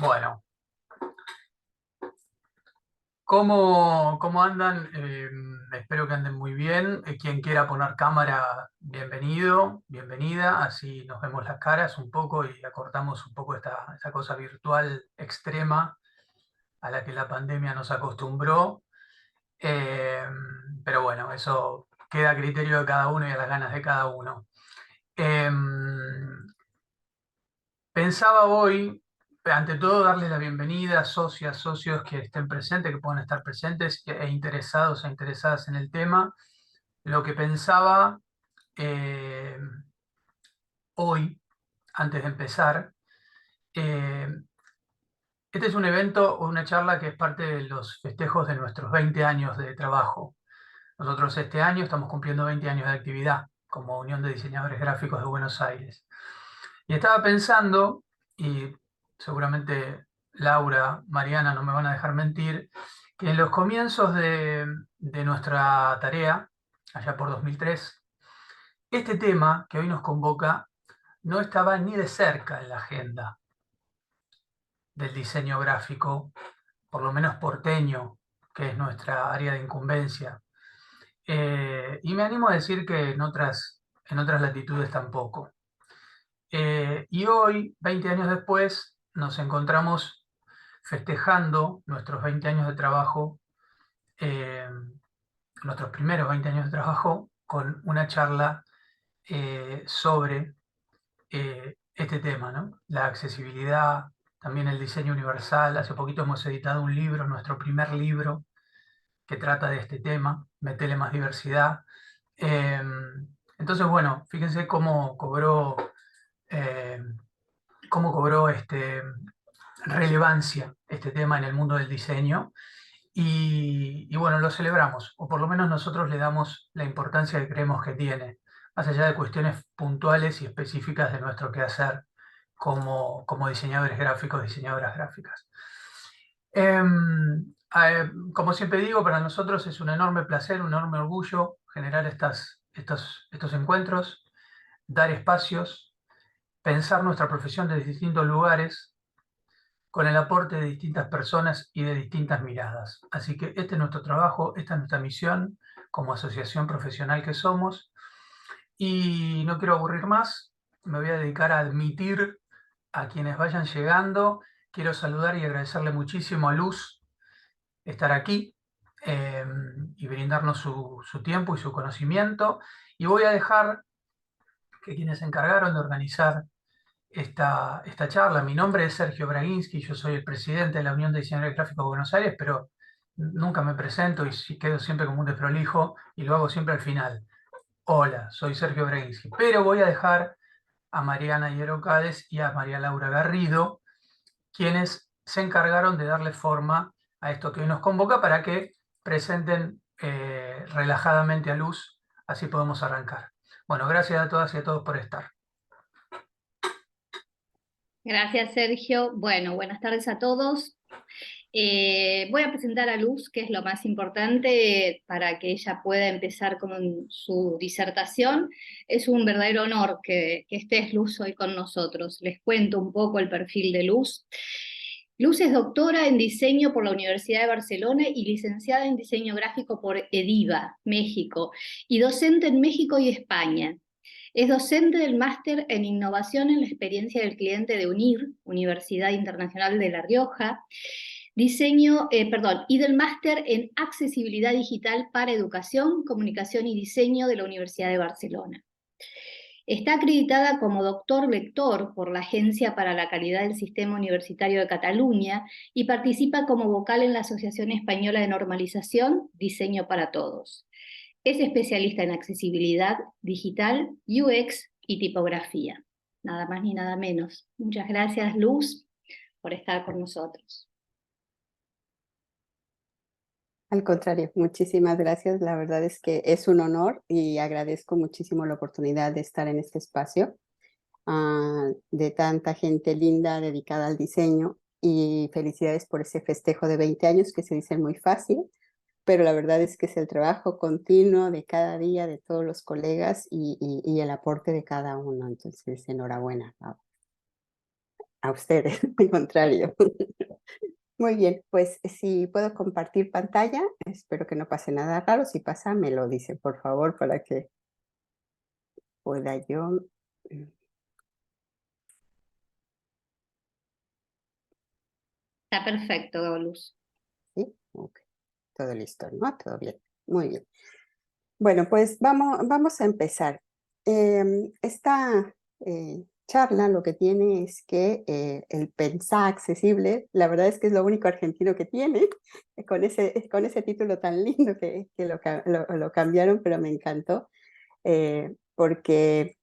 Bueno, ¿cómo andan? Espero que anden muy bien. Quien quiera poner cámara, bienvenido, bienvenida. Así nos vemos las caras un poco y acortamos un poco esta cosa virtual extrema a la que la pandemia nos acostumbró. Eh, pero bueno, eso queda a criterio de cada uno y a las ganas de cada uno. Eh, Pensaba hoy, ante todo, darles la bienvenida a socias, socios que estén presentes, que puedan estar presentes e interesados e interesadas en el tema. Lo que pensaba eh, hoy, antes de empezar, eh, este es un evento o una charla que es parte de los festejos de nuestros 20 años de trabajo. Nosotros este año estamos cumpliendo 20 años de actividad como Unión de Diseñadores Gráficos de Buenos Aires. Y estaba pensando, y seguramente Laura, Mariana no me van a dejar mentir, que en los comienzos de nuestra tarea, allá por 2003, este tema que hoy nos convoca no estaba ni de cerca en la agenda del diseño gráfico, por lo menos porteño, que es nuestra área de incumbencia. Y me animo a decir que en otras latitudes tampoco. Y hoy, 20 años después, nos encontramos festejando nuestros 20 años de trabajo, eh, nuestros primeros 20 años de trabajo, con una charla sobre este tema, ¿no? La accesibilidad, también el diseño universal. Hace poquito hemos editado un libro, nuestro primer libro, que trata de este tema, Metele más diversidad. Eh, entonces, bueno, fíjense eh, cómo cobró relevancia este tema en el mundo del diseño. Y bueno, lo celebramos, o por lo menos nosotros le damos la importancia que creemos que tiene, más allá de cuestiones puntuales y específicas de nuestro quehacer como diseñadores gráficos, diseñadoras gráficas. Como siempre digo, para nosotros es un enorme placer, un enorme orgullo generar estos encuentros, dar espacios, pensar nuestra profesión desde distintos lugares, con el aporte de distintas personas y de distintas miradas. Así que este es nuestro trabajo, esta es nuestra misión como asociación profesional que somos. Y no quiero aburrir más, me voy a dedicar a admitir a quienes vayan llegando. Quiero saludar y agradecerle muchísimo a Luz estar aquí eh, y brindarnos su tiempo y su conocimiento. Y voy a dejar que quienes se encargaron de organizar esta charla. Mi nombre es Sergio Braginsky, yo soy el presidente de la Unión de Diseñadores Gráficos de Buenos Aires, pero nunca me presento y quedo siempre como un desprolijo y lo hago siempre al final. Hola, soy Sergio Braginsky, pero voy a dejar a Mariana Hierocades y a María Laura Garrido, quienes se encargaron de darle forma a esto que hoy nos convoca para que presenten relajadamente a Luz, así podemos arrancar. Bueno, gracias a todas y a todos por estar. Gracias, Sergio. Bueno, buenas tardes a todos. Voy a presentar a Luz, que es lo más importante para que ella pueda empezar con su disertación. Es un verdadero honor que estés, Luz, hoy con nosotros. Les cuento un poco el perfil de Luz. Luz es doctora en diseño por la Universidad de Barcelona y licenciada en diseño gráfico por EDIVA, México, y docente en México y España. Es docente del máster en Innovación en la Experiencia del Cliente de UNIR, Universidad Internacional de La Rioja, y del máster en Accesibilidad Digital para Educación, Comunicación y Diseño de la Universidad de Barcelona. Está acreditada como doctor lector por la Agencia para la Calidad del Sistema Universitario de Cataluña y participa como vocal en la Asociación Española de Normalización Diseño para Todos. Es especialista en accesibilidad digital, UX y tipografía. Nada más ni nada menos. Muchas gracias, Luz, por estar con nosotros. Al contrario, muchísimas gracias. La verdad es que es un honor y agradezco muchísimo la oportunidad de estar en este espacio de tanta gente linda dedicada al diseño, y felicidades por ese festejo de 20 años que se dice muy fácil, pero la verdad es que es el trabajo continuo de cada día de todos los colegas y el aporte de cada uno. Entonces, enhorabuena. A ustedes, al contrario. Muy bien, pues si puedo compartir pantalla, espero que no pase nada raro. Si pasa, me lo dicen, por favor, para que pueda yo. Está perfecto, Luz. ¿Sí? Ok. Todo listo, ¿no? Todo bien. Muy bien. Bueno, pues vamos a empezar. Esta charla lo que tiene es que el pensar accesible, la verdad es que es lo único argentino que tiene, con ese título tan lindo que lo cambiaron, pero me encantó, porque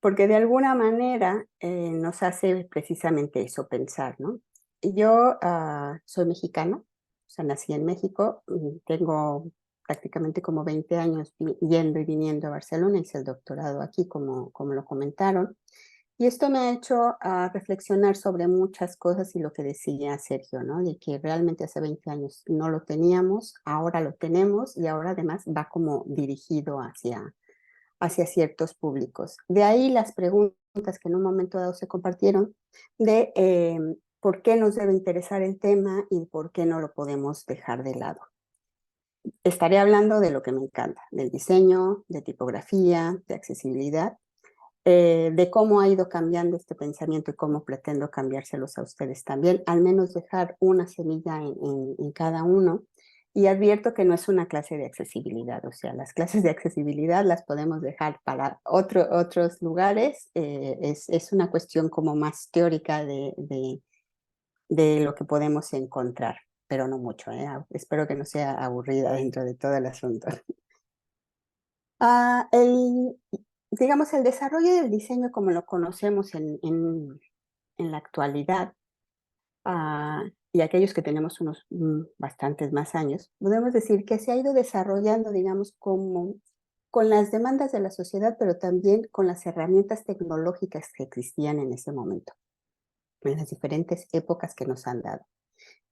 de alguna manera nos hace precisamente eso, pensar, ¿no? Yo soy mexicana, o sea, nací en México, tengo prácticamente como 20 años yendo y viniendo a Barcelona, hice el doctorado aquí, como lo comentaron, y esto me ha hecho reflexionar sobre muchas cosas y lo que decía Sergio, ¿no? De que realmente hace 20 años no lo teníamos, ahora lo tenemos y ahora además va como dirigido hacia ciertos públicos. De ahí las preguntas que en un momento dado se compartieron de por qué nos debe interesar el tema y por qué no lo podemos dejar de lado. Estaré hablando de lo que me encanta, del diseño, de tipografía, de accesibilidad, de cómo ha ido cambiando este pensamiento y cómo pretendo cambiárselos a ustedes también, al menos dejar una semilla en cada uno. Y advierto que no es una clase de accesibilidad, o sea, las clases de accesibilidad las podemos dejar para otros lugares, es una cuestión como más teórica de lo que podemos encontrar, pero no mucho, ¿eh? Espero que no sea aburrida dentro de todo el asunto. Digamos, el desarrollo del diseño como lo conocemos en la actualidad, y aquellos que tenemos unos bastantes más años, podemos decir que se ha ido desarrollando, digamos, como con las demandas de la sociedad, pero también con las herramientas tecnológicas que existían en ese momento, en las diferentes épocas que nos han dado.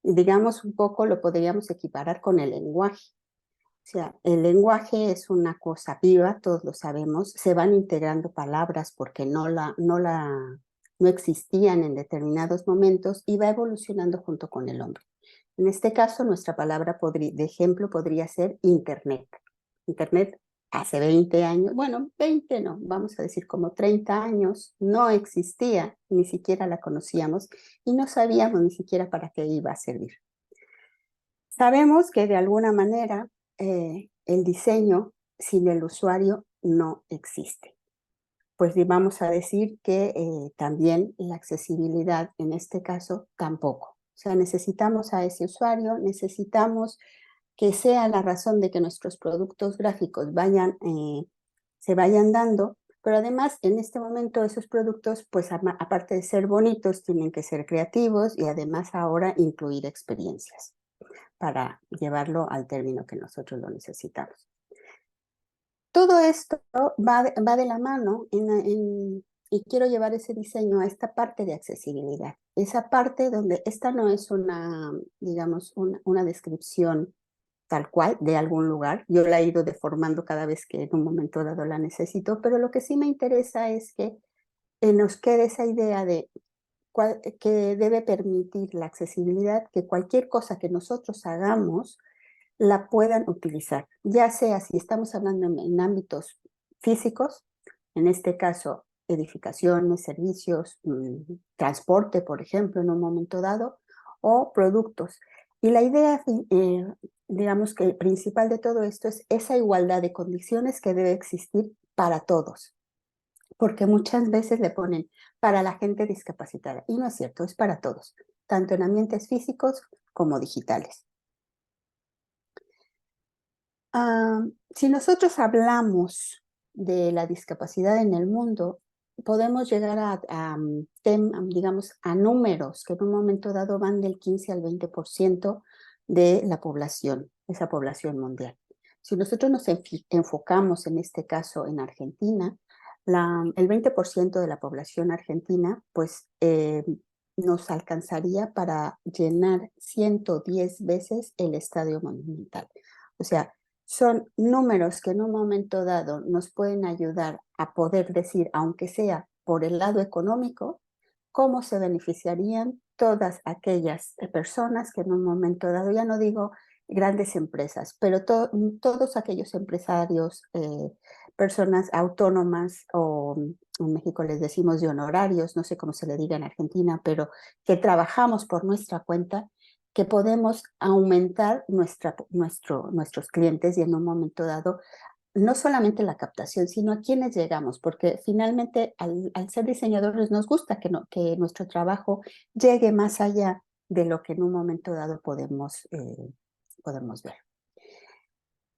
Y digamos, un poco lo podríamos equiparar con el lenguaje. O sea, el lenguaje es una cosa viva, todos lo sabemos, se van integrando palabras porque no existían en determinados momentos y va evolucionando junto con el hombre. En este caso, nuestra palabra de ejemplo podría ser Internet. Internet hace 20 años, bueno, 20 no, vamos a decir como 30 años, no existía, ni siquiera la conocíamos y no sabíamos ni siquiera para qué iba a servir. Sabemos que de alguna manera el diseño sin el usuario no existe. Pues vamos a decir que también la accesibilidad en este caso tampoco. O sea, necesitamos a ese usuario, necesitamos que sea la razón de que nuestros productos gráficos se vayan dando, pero además en este momento esos productos, pues aparte de ser bonitos, tienen que ser creativos y además ahora incluir experiencias para llevarlo al término que nosotros lo necesitamos. Todo esto va de la mano y quiero llevar ese diseño a esta parte de accesibilidad. Esa parte donde esta no es digamos, una descripción tal cual de algún lugar. Yo la he ido deformando cada vez que en un momento dado la necesito, pero lo que sí me interesa es que nos quede esa idea de que debe permitir la accesibilidad, que cualquier cosa que nosotros hagamos la puedan utilizar, ya sea si estamos hablando en ámbitos físicos, en este caso edificaciones, servicios, transporte, por ejemplo, en un momento dado, o productos. Y la idea, digamos que el principal de todo esto es esa igualdad de condiciones que debe existir para todos, porque muchas veces le ponen para la gente discapacitada, y no es cierto, es para todos, tanto en ambientes físicos como digitales. Si nosotros hablamos de la discapacidad en el mundo, podemos llegar digamos, a números que en un momento dado van del 15 al 20% de la población, esa población mundial. Si nosotros nos enfocamos en este caso en Argentina, el 20% de la población argentina, pues nos alcanzaría para llenar 110 veces el Estadio Monumental. O sea, son números que en un momento dado nos pueden ayudar a poder decir, aunque sea por el lado económico, cómo se beneficiarían todas aquellas personas que en un momento dado, ya no digo grandes empresas, pero todos aquellos empresarios, personas autónomas o en México les decimos de honorarios, no sé cómo se le diga en Argentina, pero que trabajamos por nuestra cuenta, que podemos aumentar nuestros clientes y en un momento dado no solamente la captación, sino a quienes llegamos, porque finalmente al ser diseñadores nos gusta que nuestro trabajo llegue más allá de lo que en un momento dado podemos ver.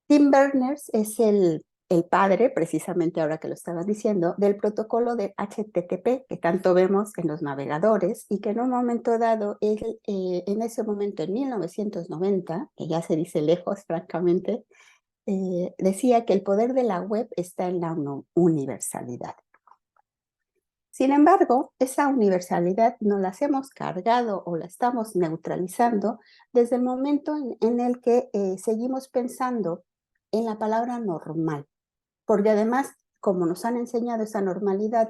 Tim Berners es el padre, precisamente ahora que lo estaba diciendo, del protocolo de HTTP que tanto vemos en los navegadores y que en un momento dado, en ese momento, en 1990, que ya se dice lejos, francamente, decía que el poder de la web está en la universalidad. Sin embargo, esa universalidad no la hemos cargado o la estamos neutralizando desde el momento en el que seguimos pensando en la palabra normal, porque además, como nos han enseñado esa normalidad,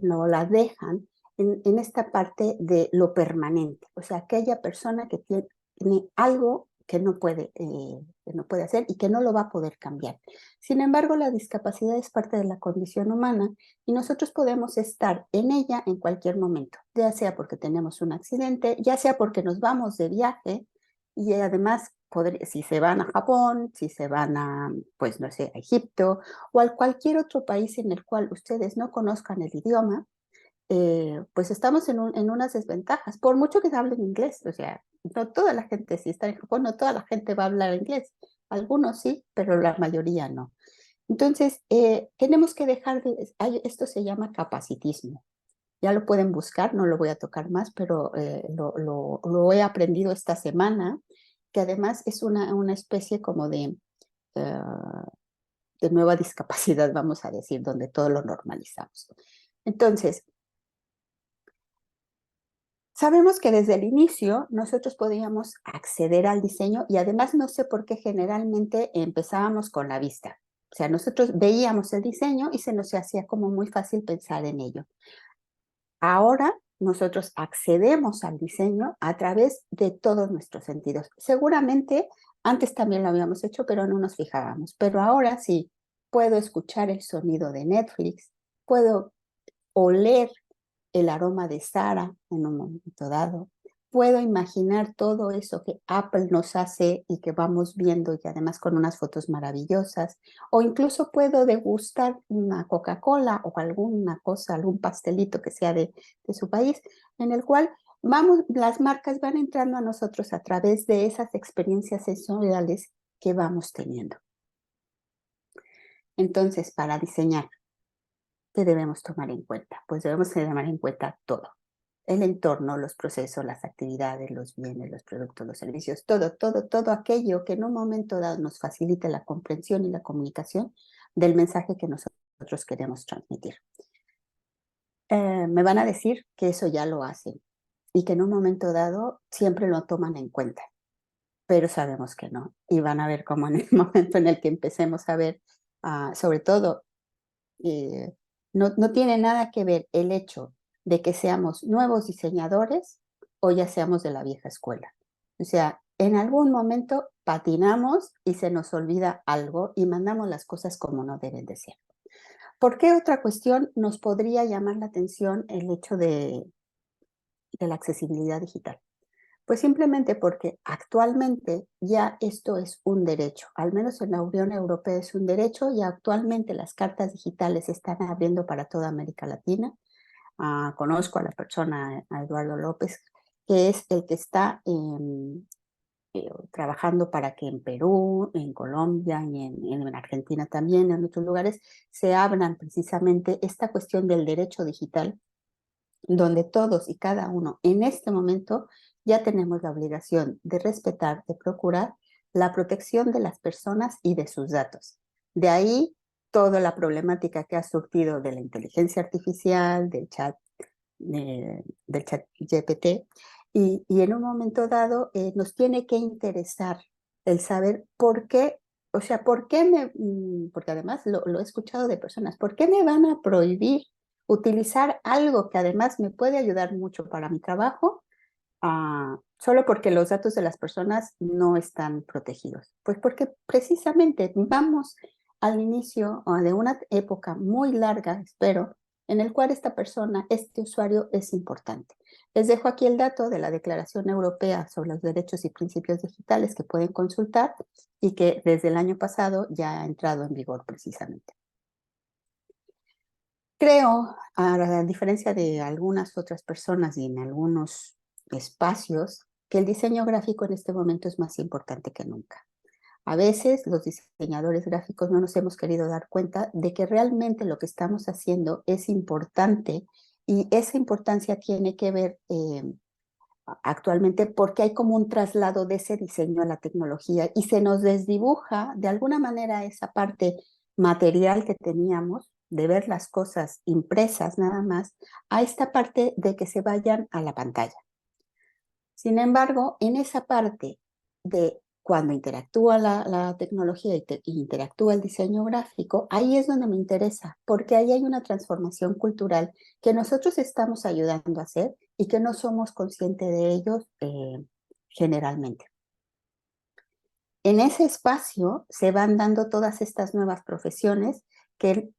no la dejan en esta parte de lo permanente, o sea, aquella persona que tiene algo que no puede hacer y que no lo va a poder cambiar. Sin embargo, la discapacidad es parte de la condición humana y nosotros podemos estar en ella en cualquier momento, ya sea porque tenemos un accidente, ya sea porque nos vamos de viaje y además si se van a Japón, si se van a, pues no sé, a Egipto o a cualquier otro país en el cual ustedes no conozcan el idioma, pues estamos en unas desventajas, por mucho que se hable en inglés, o sea, no toda la gente, si está en Japón, no toda la gente va a hablar inglés, algunos sí, pero la mayoría no. Entonces, tenemos que dejar esto se llama capacitismo. Ya lo pueden buscar, no lo voy a tocar más, pero lo he aprendido esta semana, que además es una especie como eh, de nueva discapacidad, vamos a decir, donde todo lo normalizamos. Entonces, sabemos que desde el inicio nosotros podíamos acceder al diseño y además no sé por qué generalmente empezábamos con la vista. O sea, nosotros veíamos el diseño y se nos hacía como muy fácil pensar en ello. Ahora nosotros accedemos al diseño a través de todos nuestros sentidos. Seguramente antes también lo habíamos hecho, pero no nos fijábamos. Pero ahora sí, puedo escuchar el sonido de Netflix, puedo oler el aroma de Sara en un momento dado. Puedo imaginar todo eso que Apple nos hace y que vamos viendo y además con unas fotos maravillosas. O incluso puedo degustar una Coca-Cola o alguna cosa, algún pastelito que sea de su país, en el cual las marcas van entrando a nosotros a través de esas experiencias sensoriales que vamos teniendo. Entonces, para diseñar, ¿qué debemos tomar en cuenta? Pues debemos tomar en cuenta todo. El entorno, los procesos, las actividades, los bienes, los productos, los servicios, todo aquello que en un momento dado nos facilite la comprensión y la comunicación del mensaje que nosotros queremos transmitir. Me van a decir que eso ya lo hacen y que en un momento dado siempre lo toman en cuenta, pero sabemos que no. Y van a ver cómo en el momento en el que empecemos a ver, sobre todo, no tiene nada que ver el hecho de que seamos nuevos diseñadores o ya seamos de la vieja escuela. O sea, en algún momento patinamos y se nos olvida algo y mandamos las cosas como no deben de ser. ¿Por qué otra cuestión nos podría llamar la atención el hecho de la accesibilidad digital? Pues simplemente porque actualmente ya esto es un derecho, al menos en la Unión Europea es un derecho y actualmente las cartas digitales se están abriendo para toda América Latina. Conozco a la persona, a Eduardo López, que es el que está trabajando para que en Perú, en Colombia y en Argentina también, en otros lugares, se abran precisamente esta cuestión del derecho digital, donde todos y cada uno en este momento ya tenemos la obligación de respetar, de procurar la protección de las personas y de sus datos. De ahí toda la problemática que ha surgido de la inteligencia artificial, del chat GPT, y en un momento dado nos tiene que interesar el saber por qué, o sea, porque además lo he escuchado de personas, ¿por qué me van a prohibir utilizar algo que además me puede ayudar mucho para mi trabajo, solo porque los datos de las personas no están protegidos. Pues porque precisamente vamos al inicio de una época muy larga, espero, en el cual esta persona, este usuario es importante. Les dejo aquí el dato de la Declaración Europea sobre los Derechos y Principios Digitales que pueden consultar y que desde el año pasado ya ha entrado en vigor precisamente. Creo, a diferencia de algunas otras personas y en algunos espacios, que el diseño gráfico en este momento es más importante que nunca. A veces los diseñadores gráficos no nos hemos querido dar cuenta de que realmente lo que estamos haciendo es importante y esa importancia tiene que ver actualmente porque hay como un traslado de ese diseño a la tecnología y se nos desdibuja de alguna manera esa parte material que teníamos de ver las cosas impresas nada más a esta parte de que se vayan a la pantalla. Sin embargo, en esa parte de cuando interactúa la tecnología y interactúa el diseño gráfico, ahí es donde me interesa, porque ahí hay una transformación cultural que nosotros estamos ayudando a hacer y que no somos conscientes de ellos generalmente. En ese espacio se van dando todas estas nuevas profesiones que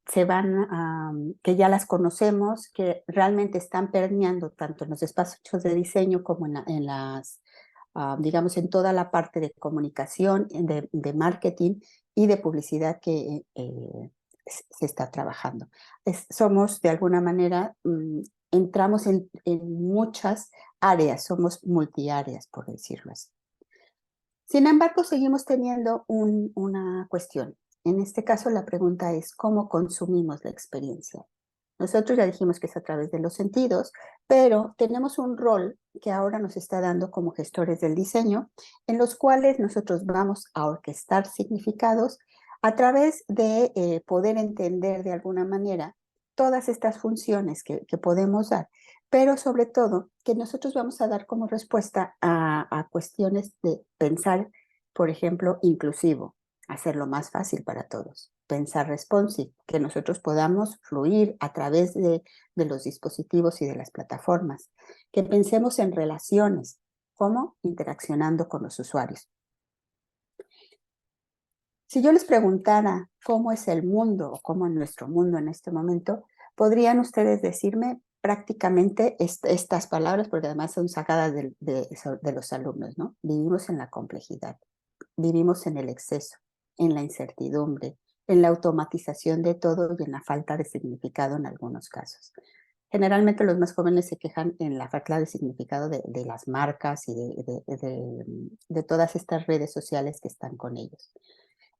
que ya las conocemos, que realmente están permeando tanto en los espacios de diseño como en las, digamos, en toda la parte de comunicación, de marketing y de publicidad que se está trabajando. Somos, de alguna manera, entramos en muchas áreas, somos multiáreas, por decirlo así. Sin embargo, seguimos teniendo una cuestión. En este caso, la pregunta es cómo consumimos la experiencia. Nosotros ya dijimos que es a través de los sentidos, pero tenemos un rol que ahora nos está dando como gestores del diseño, en los cuales nosotros vamos a orquestar significados a través de poder entender de alguna manera todas estas funciones que podemos dar, pero sobre todo que nosotros vamos a dar como respuesta a cuestiones de pensar, por ejemplo, inclusivo, hacerlo más fácil para todos. Pensar responsive, que nosotros podamos fluir a través de los dispositivos y de las plataformas, que pensemos en relaciones, como interaccionando con los usuarios. Si yo les preguntara cómo es el mundo o cómo es nuestro mundo en este momento, ¿podrían ustedes decirme prácticamente estas palabras? Porque además son sacadas de los alumnos, ¿no? Vivimos en la complejidad, vivimos en el exceso, en la incertidumbre, en la automatización de todo y en la falta de significado en algunos casos. Generalmente los más jóvenes se quejan en la falta de significado de las marcas y de todas estas redes sociales que están con ellos.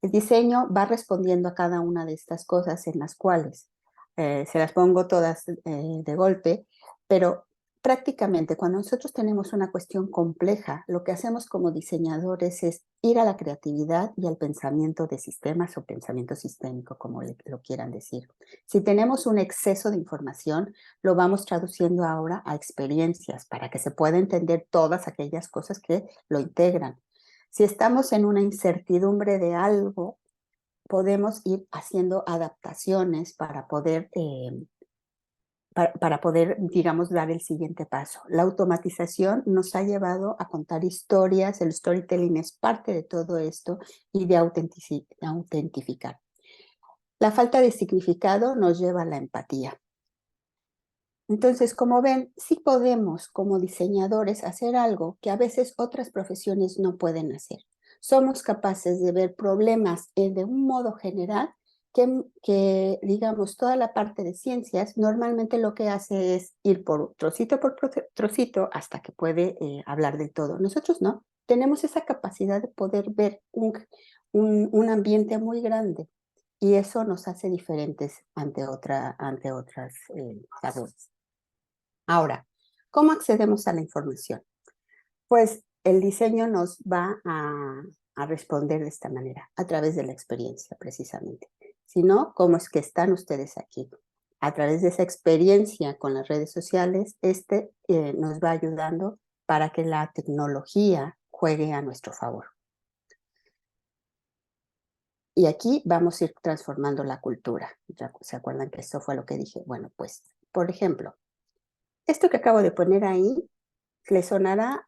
El diseño va respondiendo a cada una de estas cosas en las cuales se las pongo todas de golpe, pero prácticamente cuando nosotros tenemos una cuestión compleja, lo que hacemos como diseñadores es ir a la creatividad y al pensamiento de sistemas o pensamiento sistémico, como lo quieran decir. Si tenemos un exceso de información, lo vamos traduciendo ahora a experiencias para que se pueda entender todas aquellas cosas que lo integran. Si estamos en una incertidumbre de algo, podemos ir haciendo adaptaciones para poder, digamos, dar el siguiente paso. La automatización nos ha llevado a contar historias, el storytelling es parte de todo esto y de autentificar. La falta de significado nos lleva a la empatía. Entonces, como ven, sí podemos como diseñadores hacer algo que a veces otras profesiones no pueden hacer. Somos capaces de ver problemas de un modo general que, digamos, toda la parte de ciencias normalmente lo que hace es ir por trocito hasta que puede hablar de todo. Nosotros no, tenemos esa capacidad de poder ver un ambiente muy grande y eso nos hace diferentes ante otras labores. Ahora, ¿cómo accedemos a la información? Pues el diseño nos va a responder de esta manera, a través de la experiencia precisamente. Si no, ¿cómo es que están ustedes aquí? A través de esa experiencia con las redes sociales, nos va ayudando para que la tecnología juegue a nuestro favor. Y aquí vamos a ir transformando la cultura. ¿Se acuerdan que eso fue lo que dije? Bueno, pues Por ejemplo, esto que acabo de poner ahí, les sonará,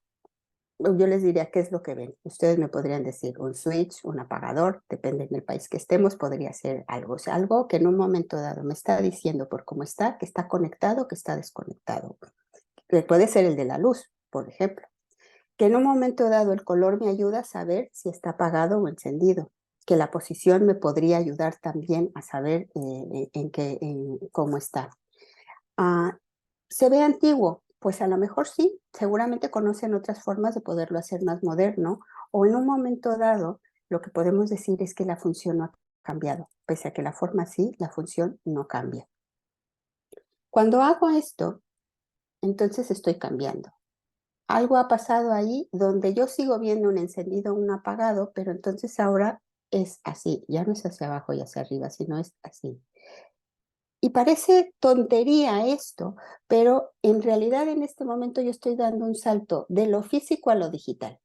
yo les diría qué es lo que ven. Ustedes me podrían decir un switch, un apagador, depende del país que estemos, podría ser algo. O sea, algo que en un momento dado me está diciendo por cómo está, que está conectado, que está desconectado. Puede ser el de la luz, por ejemplo. Que en un momento dado el color me ayuda a saber si está apagado o encendido. Que la posición me podría ayudar también a saber cómo está. ¿Se ve antiguo? Pues a lo mejor sí, seguramente conocen otras formas de poderlo hacer más moderno, o en un momento dado lo que podemos decir es que la función no ha cambiado, pese a que la forma sí, la función no cambia. Cuando hago esto, entonces estoy cambiando. Algo ha pasado ahí donde yo sigo viendo un encendido o un apagado, pero entonces ahora es así, ya no es hacia abajo y hacia arriba, sino es así. Y parece tontería esto, pero en realidad en este momento yo estoy dando un salto de lo físico a lo digital.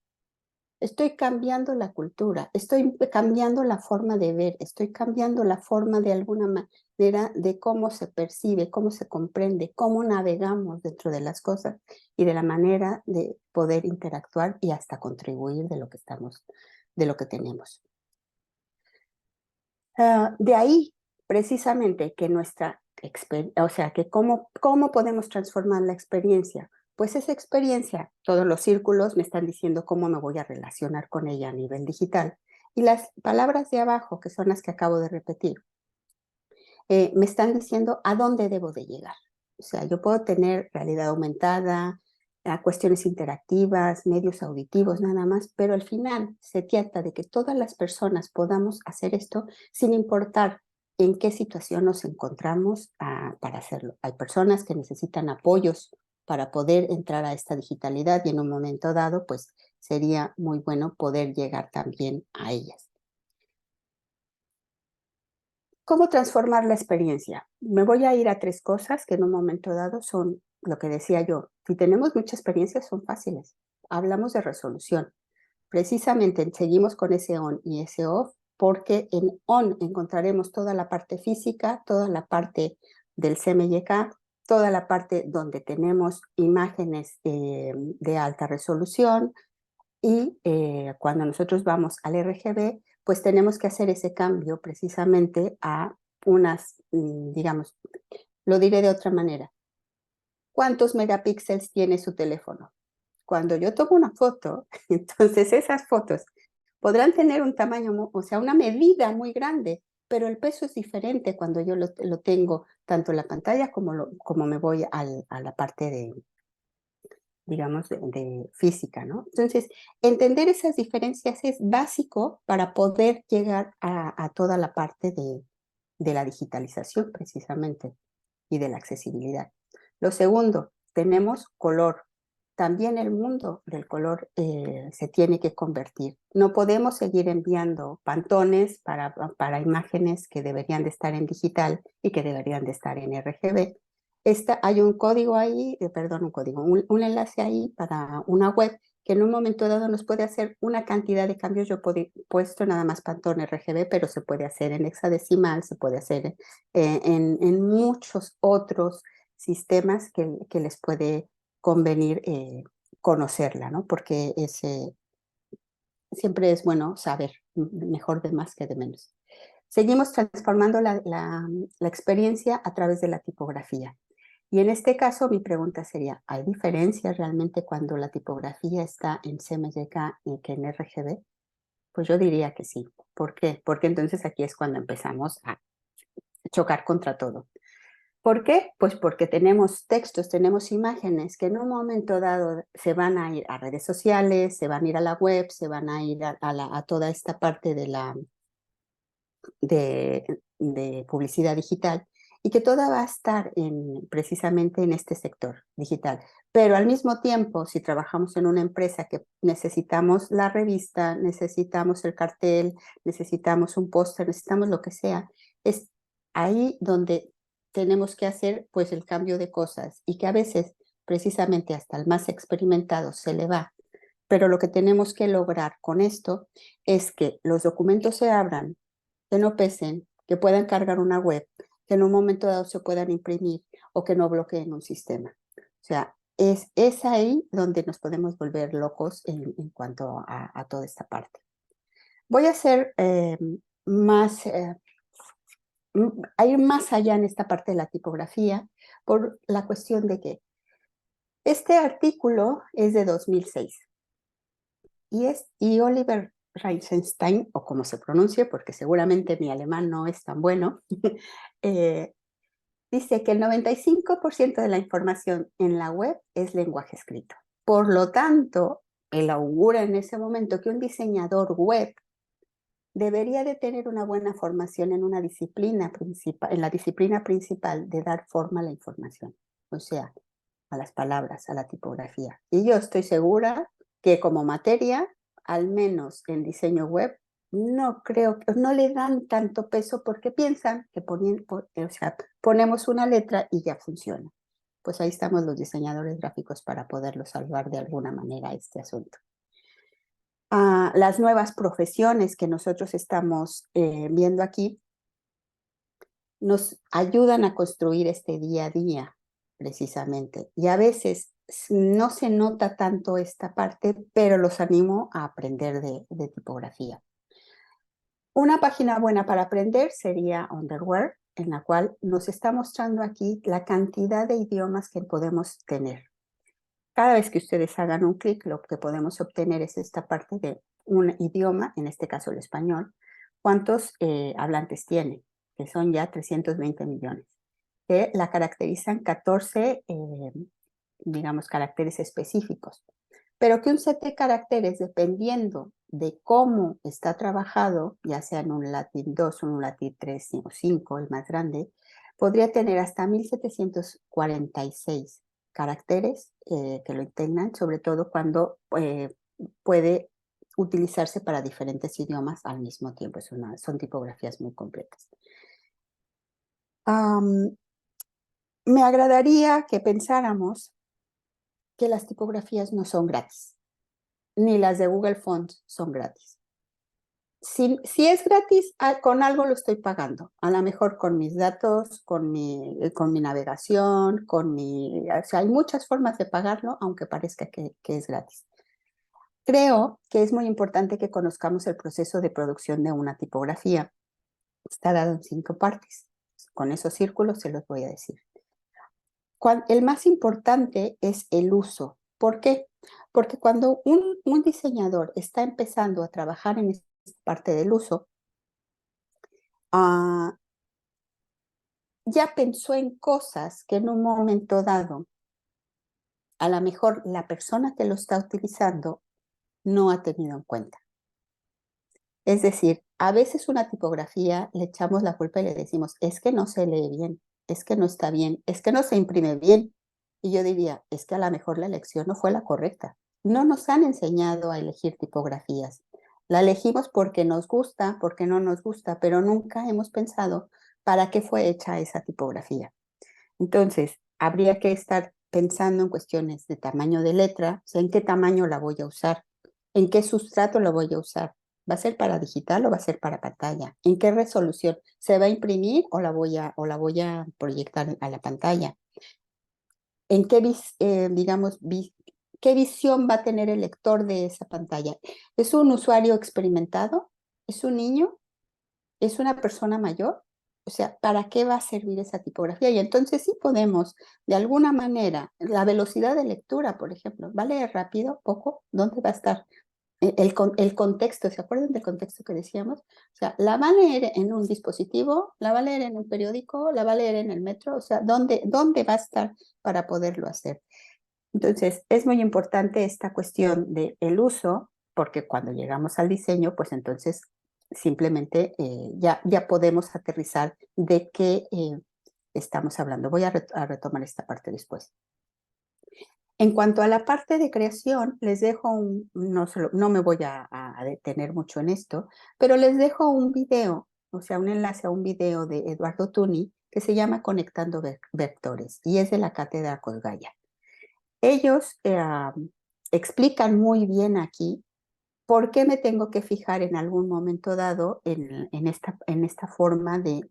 Estoy cambiando la cultura, estoy cambiando la forma de ver, estoy cambiando la forma de alguna manera de cómo se percibe, cómo se comprende, cómo navegamos dentro de las cosas y de la manera de poder interactuar y hasta contribuir de lo que estamos, de lo que tenemos. De ahí precisamente que o sea, que cómo podemos transformar la experiencia. Pues esa experiencia, todos los círculos me están diciendo cómo me voy a relacionar con ella a nivel digital. Y las palabras de abajo, que son las que acabo de repetir, me están diciendo a dónde debo de llegar. O sea, yo puedo tener realidad aumentada, cuestiones interactivas, medios auditivos, nada más, pero al final se trata de que todas las personas podamos hacer esto sin importar en qué situación nos encontramos para hacerlo. Hay personas que necesitan apoyos para poder entrar a esta digitalidad y en un momento dado, pues sería muy bueno poder llegar también a ellas. ¿Cómo transformar la experiencia? Me voy a ir a 3 cosas que en un momento dado son lo que decía yo. Si tenemos mucha experiencia son fáciles. Hablamos de resolución. Precisamente seguimos con ese on y ese off porque en on encontraremos toda la parte física, toda la parte del CMYK, toda la parte donde tenemos imágenes de alta resolución y cuando nosotros vamos al RGB, pues tenemos que hacer ese cambio precisamente a unas, digamos, lo diré de otra manera. ¿Cuántos megapíxeles tiene su teléfono? Cuando yo tomo una foto, entonces esas fotos podrán tener un tamaño, o sea, una medida muy grande, pero el peso es diferente cuando yo lo tengo tanto en la pantalla como me voy a la parte de, digamos, de física, ¿no? Entonces, entender esas diferencias es básico para poder llegar a toda la parte de la digitalización, precisamente, y de la accesibilidad. Lo segundo, tenemos color. También el mundo del color se tiene que convertir. No podemos seguir enviando pantones para imágenes que deberían de estar en digital y que deberían de estar en RGB. Hay un código ahí, un enlace ahí para una web que en un momento dado nos puede hacer una cantidad de cambios. Yo he puesto nada más Pantone RGB, pero se puede hacer en hexadecimal, se puede hacer en muchos otros sistemas que les puede convenir conocerla, ¿no? Porque siempre es bueno saber, mejor de más que de menos. Seguimos transformando la experiencia a través de la tipografía. Y en este caso mi pregunta sería, ¿hay diferencia realmente cuando la tipografía está en CMYK que en RGB? Pues yo diría que sí. ¿Por qué? Porque entonces aquí es cuando empezamos a chocar contra todo. ¿Por qué? Pues porque tenemos textos, tenemos imágenes que en un momento dado se van a ir a redes sociales, se van a ir a la web, se van a ir a toda esta parte de publicidad digital y que toda va a estar precisamente en este sector digital. Pero al mismo tiempo, si trabajamos en una empresa que necesitamos la revista, necesitamos el cartel, necesitamos un póster, necesitamos lo que sea, es ahí donde tenemos que hacer pues el cambio de cosas y que a veces precisamente hasta el más experimentado se le va. Pero lo que tenemos que lograr con esto es que los documentos se abran, que no pesen, que puedan cargar una web, que en un momento dado se puedan imprimir o que no bloqueen un sistema. O sea, es ahí donde nos podemos volver locos en cuanto a toda esta parte. Voy a hacer más, a ir más allá en esta parte de la tipografía por la cuestión de que este artículo es de 2006 y Oliver Reichenstein, o como se pronuncie, porque seguramente mi alemán no es tan bueno, dice que el 95% de la información en la web es lenguaje escrito. Por lo tanto, él augura en ese momento que un diseñador web debería de tener una buena formación en una disciplina principal, en la disciplina principal de dar forma a la información, o sea, a las palabras, a la tipografía. Y yo estoy segura que como materia, al menos en diseño web, no creo, no le dan tanto peso porque piensan que ponemos una letra y ya funciona. Pues ahí estamos los diseñadores gráficos para poderlo salvar de alguna manera este asunto. Las nuevas profesiones que nosotros estamos viendo aquí nos ayudan a construir este día a día, precisamente. Y a veces no se nota tanto esta parte, pero los animo a aprender de tipografía. Una página buena para aprender sería Underwear, en la cual nos está mostrando aquí la cantidad de idiomas que podemos tener. Cada vez que ustedes hagan un clic, lo que podemos obtener es esta parte de un idioma, en este caso el español, cuántos hablantes tiene, que son ya 320 millones, que la caracterizan 14, digamos, caracteres específicos. Pero que un set de caracteres, dependiendo de cómo está trabajado, ya sea en un Latin 2, un Latin 3 o 5, el más grande, podría tener hasta 1746 caracteres que lo integran, sobre todo cuando puede utilizarse para diferentes idiomas al mismo tiempo. Son tipografías muy completas. Me agradaría que pensáramos que las tipografías no son gratis, ni las de Google Fonts son gratis. Si es gratis, con algo lo estoy pagando. A lo mejor con mis datos, con mi navegación, o sea, hay muchas formas de pagarlo, aunque parezca que es gratis. Creo que es muy importante que conozcamos el proceso de producción de una tipografía. Está dado en 5 partes. Con esos círculos se los voy a decir. El más importante es el uso. ¿Por qué? Porque cuando un diseñador está empezando a trabajar en esta parte del uso, ya pensó en cosas que en un momento dado, a lo mejor la persona que lo está utilizando no ha tenido en cuenta. Es decir, a veces una tipografía le echamos la culpa y le decimos, es que no se lee bien, es que no está bien, es que no se imprime bien. Y yo diría, es que a lo mejor la elección no fue la correcta. No nos han enseñado a elegir tipografías. La elegimos porque nos gusta, porque no nos gusta, pero nunca hemos pensado para qué fue hecha esa tipografía. Entonces, habría que estar pensando en cuestiones de tamaño de letra, o sea, en qué tamaño la voy a usar, en qué sustrato la voy a usar. ¿Va a ser para digital o va a ser para pantalla? ¿En qué resolución? ¿Se va a imprimir o la voy a proyectar a la pantalla? ¿En qué, digamos, qué visión va a tener el lector de esa pantalla? ¿Es un usuario experimentado? ¿Es un niño? ¿Es una persona mayor? O sea, ¿para qué va a servir esa tipografía? Y entonces sí podemos, de alguna manera, la velocidad de lectura, por ejemplo, ¿va a leer rápido, poco? ¿Dónde va a estar? El contexto, ¿se acuerdan del contexto que decíamos? O sea, ¿la va a leer en un dispositivo? ¿La va a leer en un periódico? ¿La va a leer en el metro? O sea, ¿dónde va a estar para poderlo hacer? Entonces, es muy importante esta cuestión del uso, porque cuando llegamos al diseño, pues entonces simplemente ya podemos aterrizar de qué estamos hablando. Voy a retomar esta parte después. En cuanto a la parte de creación, les dejo no me voy a detener mucho en esto, pero les dejo un video, o sea, un enlace a un video de Eduardo Tuni que se llama Conectando Vectores y es de la Cátedra Cosgaya. Ellos explican muy bien aquí por qué me tengo que fijar en algún momento dado en esta forma de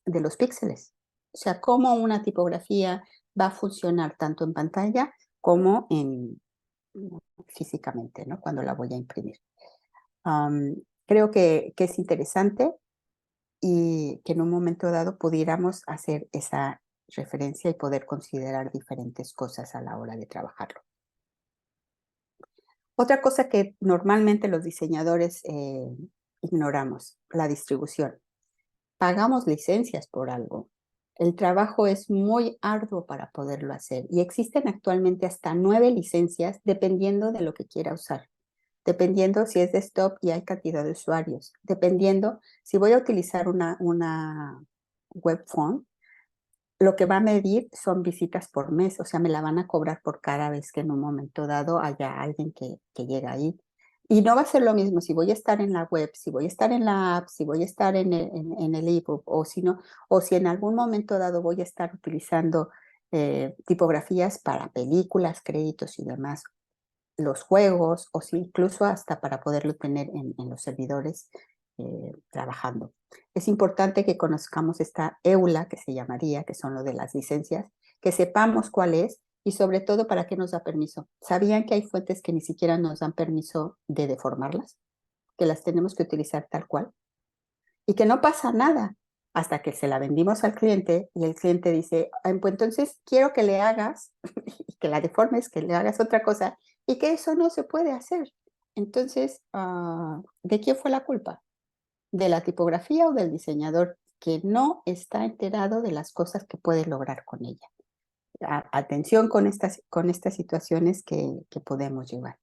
los píxeles. O sea, cómo una tipografía va a funcionar tanto en pantalla como físicamente, ¿no? Cuando la voy a imprimir. Creo que es interesante y que en un momento dado pudiéramos hacer esa referencia y poder considerar diferentes cosas a la hora de trabajarlo. Otra cosa que normalmente los diseñadores ignoramos, la distribución. Pagamos licencias por algo. El trabajo es muy arduo para poderlo hacer y existen actualmente hasta 9 licencias dependiendo de lo que quiera usar, dependiendo si es desktop y hay cantidad de usuarios, dependiendo si voy a utilizar una web phone, lo que va a medir son visitas por mes, o sea, me la van a cobrar por cada vez que en un momento dado haya alguien que llega ahí. Y no va a ser lo mismo si voy a estar en la web, si voy a estar en la app, si voy a estar en el ebook, o si no, o si en algún momento dado voy a estar utilizando tipografías para películas, créditos y demás, los juegos, o si incluso hasta para poderlo tener en los servidores trabajando. Es importante que conozcamos esta EULA, que se llamaría, que son lo de las licencias, que sepamos cuál es y sobre todo para qué nos da permiso. ¿Sabían que hay fuentes que ni siquiera nos dan permiso de deformarlas? Que las tenemos que utilizar tal cual. Y que no pasa nada hasta que se la vendimos al cliente y el cliente dice, pues entonces quiero que le hagas, y que la deformes, que le hagas otra cosa y que eso no se puede hacer. Entonces, ¿de quién fue la culpa? ¿De la tipografía o del diseñador que no está enterado de las cosas que puede lograr con ella? Atención con estas situaciones que podemos llevar.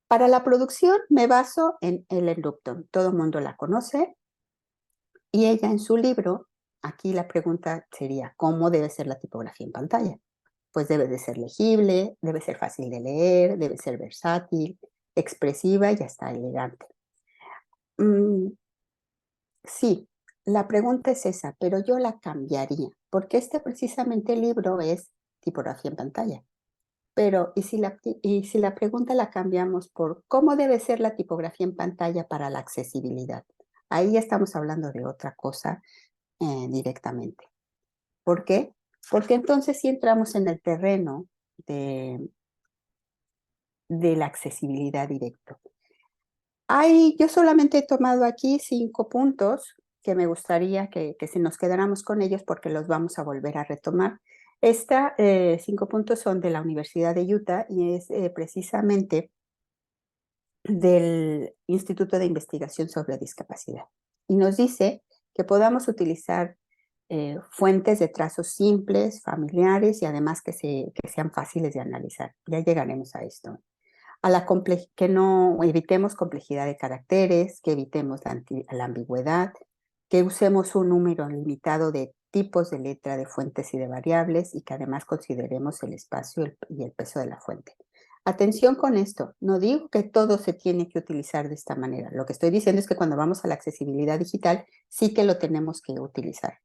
Para la producción me baso en Ellen Lupton. Todo el mundo la conoce y ella en su libro, aquí la pregunta sería, ¿cómo debe ser la tipografía en pantalla? Pues debe de ser legible, debe ser fácil de leer, debe ser versátil, expresiva y hasta elegante. Sí, la pregunta es esa, pero yo la cambiaría, porque precisamente el libro es tipografía en pantalla. Pero, ¿y si la pregunta la cambiamos por cómo debe ser la tipografía en pantalla para la accesibilidad? Ahí ya estamos hablando de otra cosa directamente. ¿Por qué? Porque entonces sí entramos en el terreno de la accesibilidad directa. Yo solamente he tomado aquí 5 puntos que me gustaría que si nos quedáramos con ellos porque los vamos a volver a retomar. 5 puntos son de la Universidad de Utah y es precisamente del Instituto de Investigación sobre Discapacidad. Y nos dice que podamos utilizar fuentes de trazos simples, familiares y además que sean fáciles de analizar. Ya llegaremos a esto. Que no evitemos complejidad de caracteres, que evitemos la ambigüedad, que usemos un número limitado de tipos de letra, de fuentes y de variables y que además consideremos el espacio y el peso de la fuente. Atención con esto, no digo que todo se tiene que utilizar de esta manera. Lo que estoy diciendo es que cuando vamos a la accesibilidad digital sí que lo tenemos que utilizar.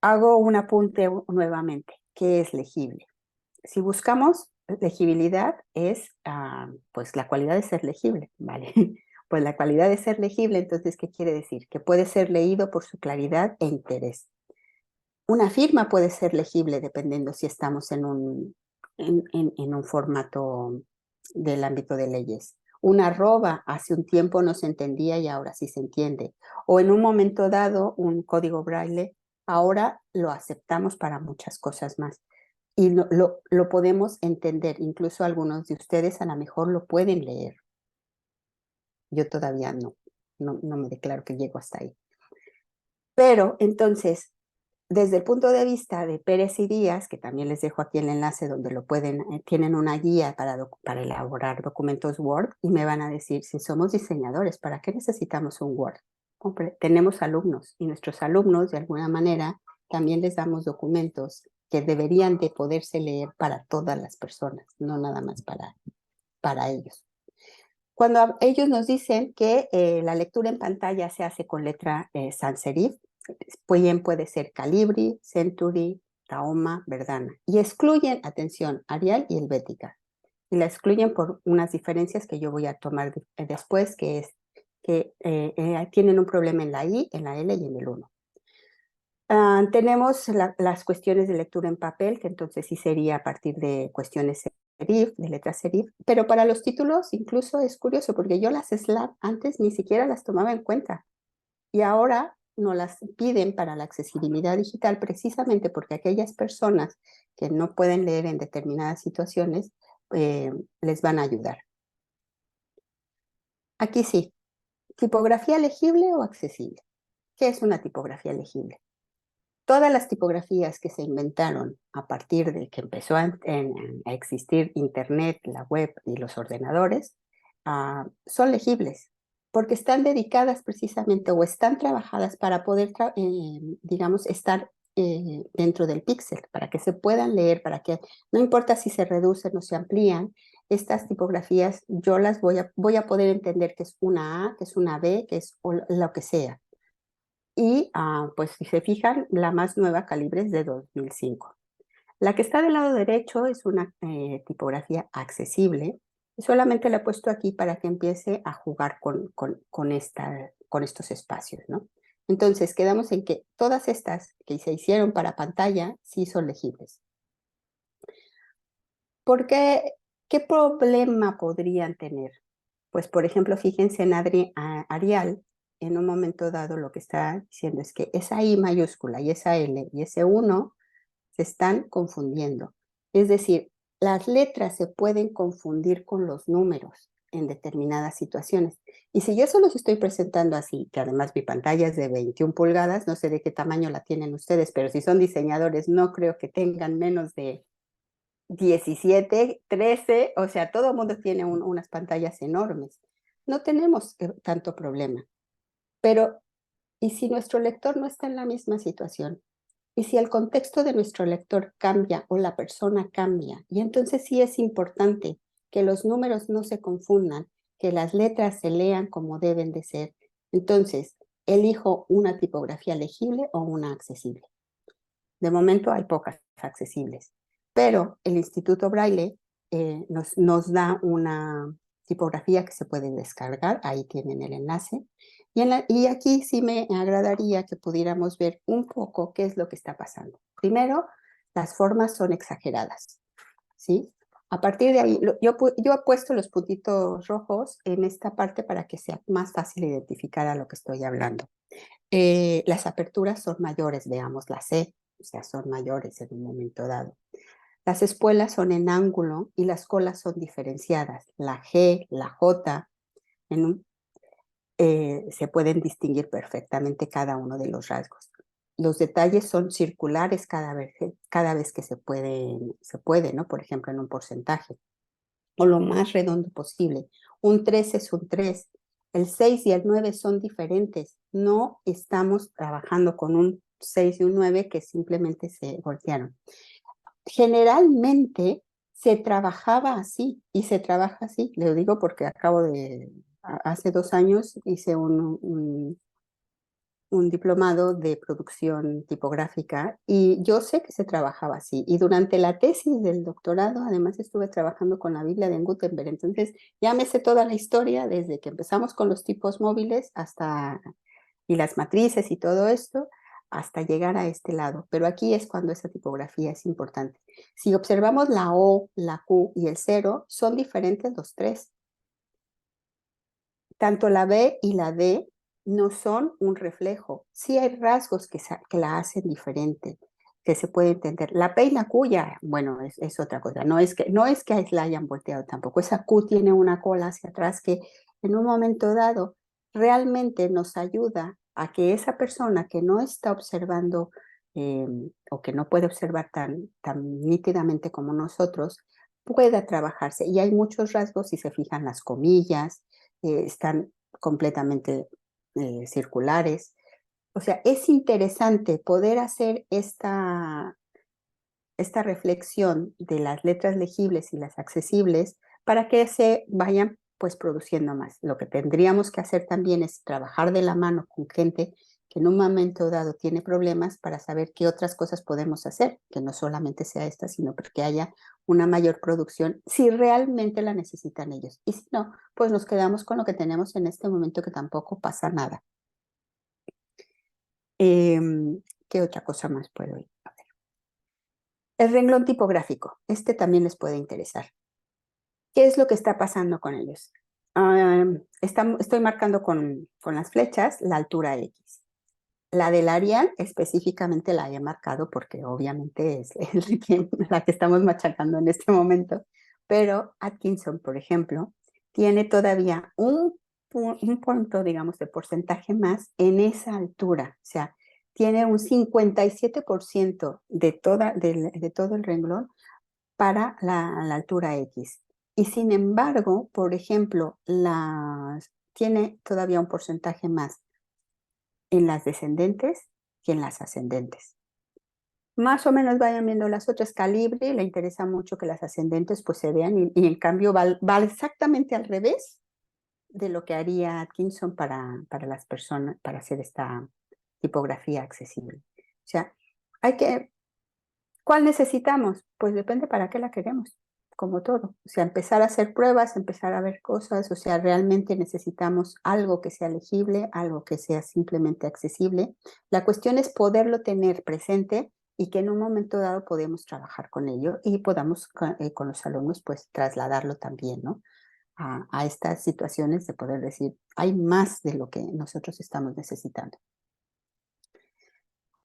Hago un apunte nuevamente, ¿qué es legible? Si buscamos legibilidad es pues la cualidad de ser legible, ¿vale? Pues la cualidad de ser legible, entonces, ¿qué quiere decir? Que puede ser leído por su claridad e interés. Una firma puede ser legible dependiendo si estamos en un formato del ámbito de leyes. Una arroba hace un tiempo no se entendía y ahora sí se entiende. O en un momento dado, un código braille, ahora lo aceptamos para muchas cosas más. Y lo podemos entender, incluso algunos de ustedes a lo mejor lo pueden leer. Yo todavía no me declaro que llego hasta ahí. Pero entonces, desde el punto de vista de Pérez y Díaz, que también les dejo aquí el enlace donde tienen una guía para elaborar documentos Word y me van a decir, si somos diseñadores, ¿para qué necesitamos un Word? Hombre, tenemos alumnos y nuestros alumnos de alguna manera también les damos documentos que deberían de poderse leer para todas las personas, no nada más para ellos. Cuando ellos nos dicen que la lectura en pantalla se hace con letra sans serif, bien puede ser Calibri, Century, Tahoma, Verdana. Y excluyen, atención, Arial y Helvética. Y la excluyen por unas diferencias que yo voy a tomar después, que es que tienen un problema en la I, en la L y en el 1. Tenemos las cuestiones de lectura en papel, que entonces sí sería a partir de cuestiones serif, de letras serif, pero para los títulos incluso es curioso, porque yo las SLAB antes ni siquiera las tomaba en cuenta, y ahora nos las piden para la accesibilidad digital precisamente porque aquellas personas que no pueden leer en determinadas situaciones les van a ayudar. Aquí sí, tipografía legible o accesible. ¿Qué es una tipografía legible? Todas las tipografías que se inventaron a partir de que empezó a existir Internet, la web y los ordenadores, son legibles, porque están dedicadas precisamente o están trabajadas para poder, digamos, estar dentro del píxel, para que se puedan leer, para que no importa si se reducen o se amplían, estas tipografías yo las voy a poder entender que es una A, que es una B, que es lo que sea. Y pues si se fijan, la más nueva Calibre es de 2005. La que está del lado derecho es una tipografía accesible. Solamente la he puesto aquí para que empiece a jugar con estos espacios, ¿no? Entonces quedamos en que todas estas que se hicieron para pantalla sí son legibles. ¿Por qué? ¿Qué problema podrían tener? Pues por ejemplo, fíjense en Arial, en un momento dado lo que está diciendo es que esa I mayúscula y esa L y ese 1 se están confundiendo. Es decir, las letras se pueden confundir con los números en determinadas situaciones. Y si yo se los estoy presentando así, que además mi pantalla es de 21 pulgadas, no sé de qué tamaño la tienen ustedes, pero si son diseñadores no creo que tengan menos de 17, 13, o sea, todo el mundo tiene unas pantallas enormes. No tenemos tanto problema. Pero, ¿y si nuestro lector no está en la misma situación? ¿Y si el contexto de nuestro lector cambia o la persona cambia? Y entonces sí es importante que los números no se confundan, que las letras se lean como deben de ser. Entonces, elijo una tipografía legible o una accesible. De momento hay pocas accesibles, pero el Instituto Braille nos da una tipografía que se puede descargar, ahí tienen el enlace, y aquí sí me agradaría que pudiéramos ver un poco qué es lo que está pasando. Primero, las formas son exageradas, ¿sí? A partir de ahí, yo he puesto los puntitos rojos en esta parte para que sea más fácil identificar a lo que estoy hablando. Las aperturas son mayores, veamos la C, o sea, son mayores en un momento dado. Las espuelas son en ángulo y las colas son diferenciadas. La G, la J, se pueden distinguir perfectamente cada uno de los rasgos. Los detalles son circulares cada vez que se puede, ¿no? Por ejemplo, en un porcentaje, o lo más redondo posible. Un 3 es un 3. El 6 y el 9 son diferentes. No estamos trabajando con un 6 y un 9 que simplemente se voltearon. Generalmente se trabajaba así y se trabaja así. Le digo porque hace 2 años hice un diplomado de producción tipográfica y yo sé que se trabajaba así. Y durante la tesis del doctorado, además estuve trabajando con la Biblia de Gutenberg. Entonces ya me sé toda la historia desde que empezamos con los tipos móviles y las matrices y todo esto, hasta llegar a este lado. Pero aquí es cuando esa tipografía es importante. Si observamos la O, la Q y el 0, son diferentes los tres. Tanto la B y la D no son un reflejo. Sí hay rasgos que la hacen diferente, que se puede entender. La P y la Q ya, bueno, es otra cosa. No es que la hayan volteado tampoco. Esa Q tiene una cola hacia atrás que en un momento dado realmente nos ayuda a que esa persona que no está observando o que no puede observar tan nítidamente como nosotros, pueda trabajarse. Y hay muchos rasgos, si se fijan, las comillas, están completamente circulares. O sea, es interesante poder hacer esta reflexión de las letras legibles y las accesibles para que se vayan pues produciendo más. Lo que tendríamos que hacer también es trabajar de la mano con gente que en un momento dado tiene problemas para saber qué otras cosas podemos hacer, que no solamente sea esta, sino que haya una mayor producción si realmente la necesitan ellos. Y si no, pues nos quedamos con lo que tenemos en este momento, que tampoco pasa nada. ¿Qué otra cosa más puedo ir a ver? El renglón tipográfico. Este también les puede interesar. ¿Qué es lo que está pasando con ellos? Estoy marcando con las flechas la altura X. La del Arial específicamente la he marcado porque obviamente es la que estamos machacando en este momento, pero Atkinson, por ejemplo, tiene todavía un punto, digamos, de porcentaje más en esa altura. O sea, tiene un 57% de todo el renglón para la altura X. Y sin embargo, por ejemplo, tiene todavía un porcentaje más en las descendentes que en las ascendentes. Más o menos vayan viendo las otras. Calibre, le interesa mucho que las ascendentes pues se vean y en cambio va exactamente al revés de lo que haría Atkinson para las personas, para hacer esta tipografía accesible. O sea, ¿cuál necesitamos? Pues depende para qué la queremos, como todo. O sea, empezar a hacer pruebas, empezar a ver cosas, o sea, realmente necesitamos algo que sea legible, algo que sea simplemente accesible. La cuestión es poderlo tener presente y que en un momento dado podemos trabajar con ello y podamos con los alumnos pues trasladarlo también, ¿no? A estas situaciones de poder decir, hay más de lo que nosotros estamos necesitando.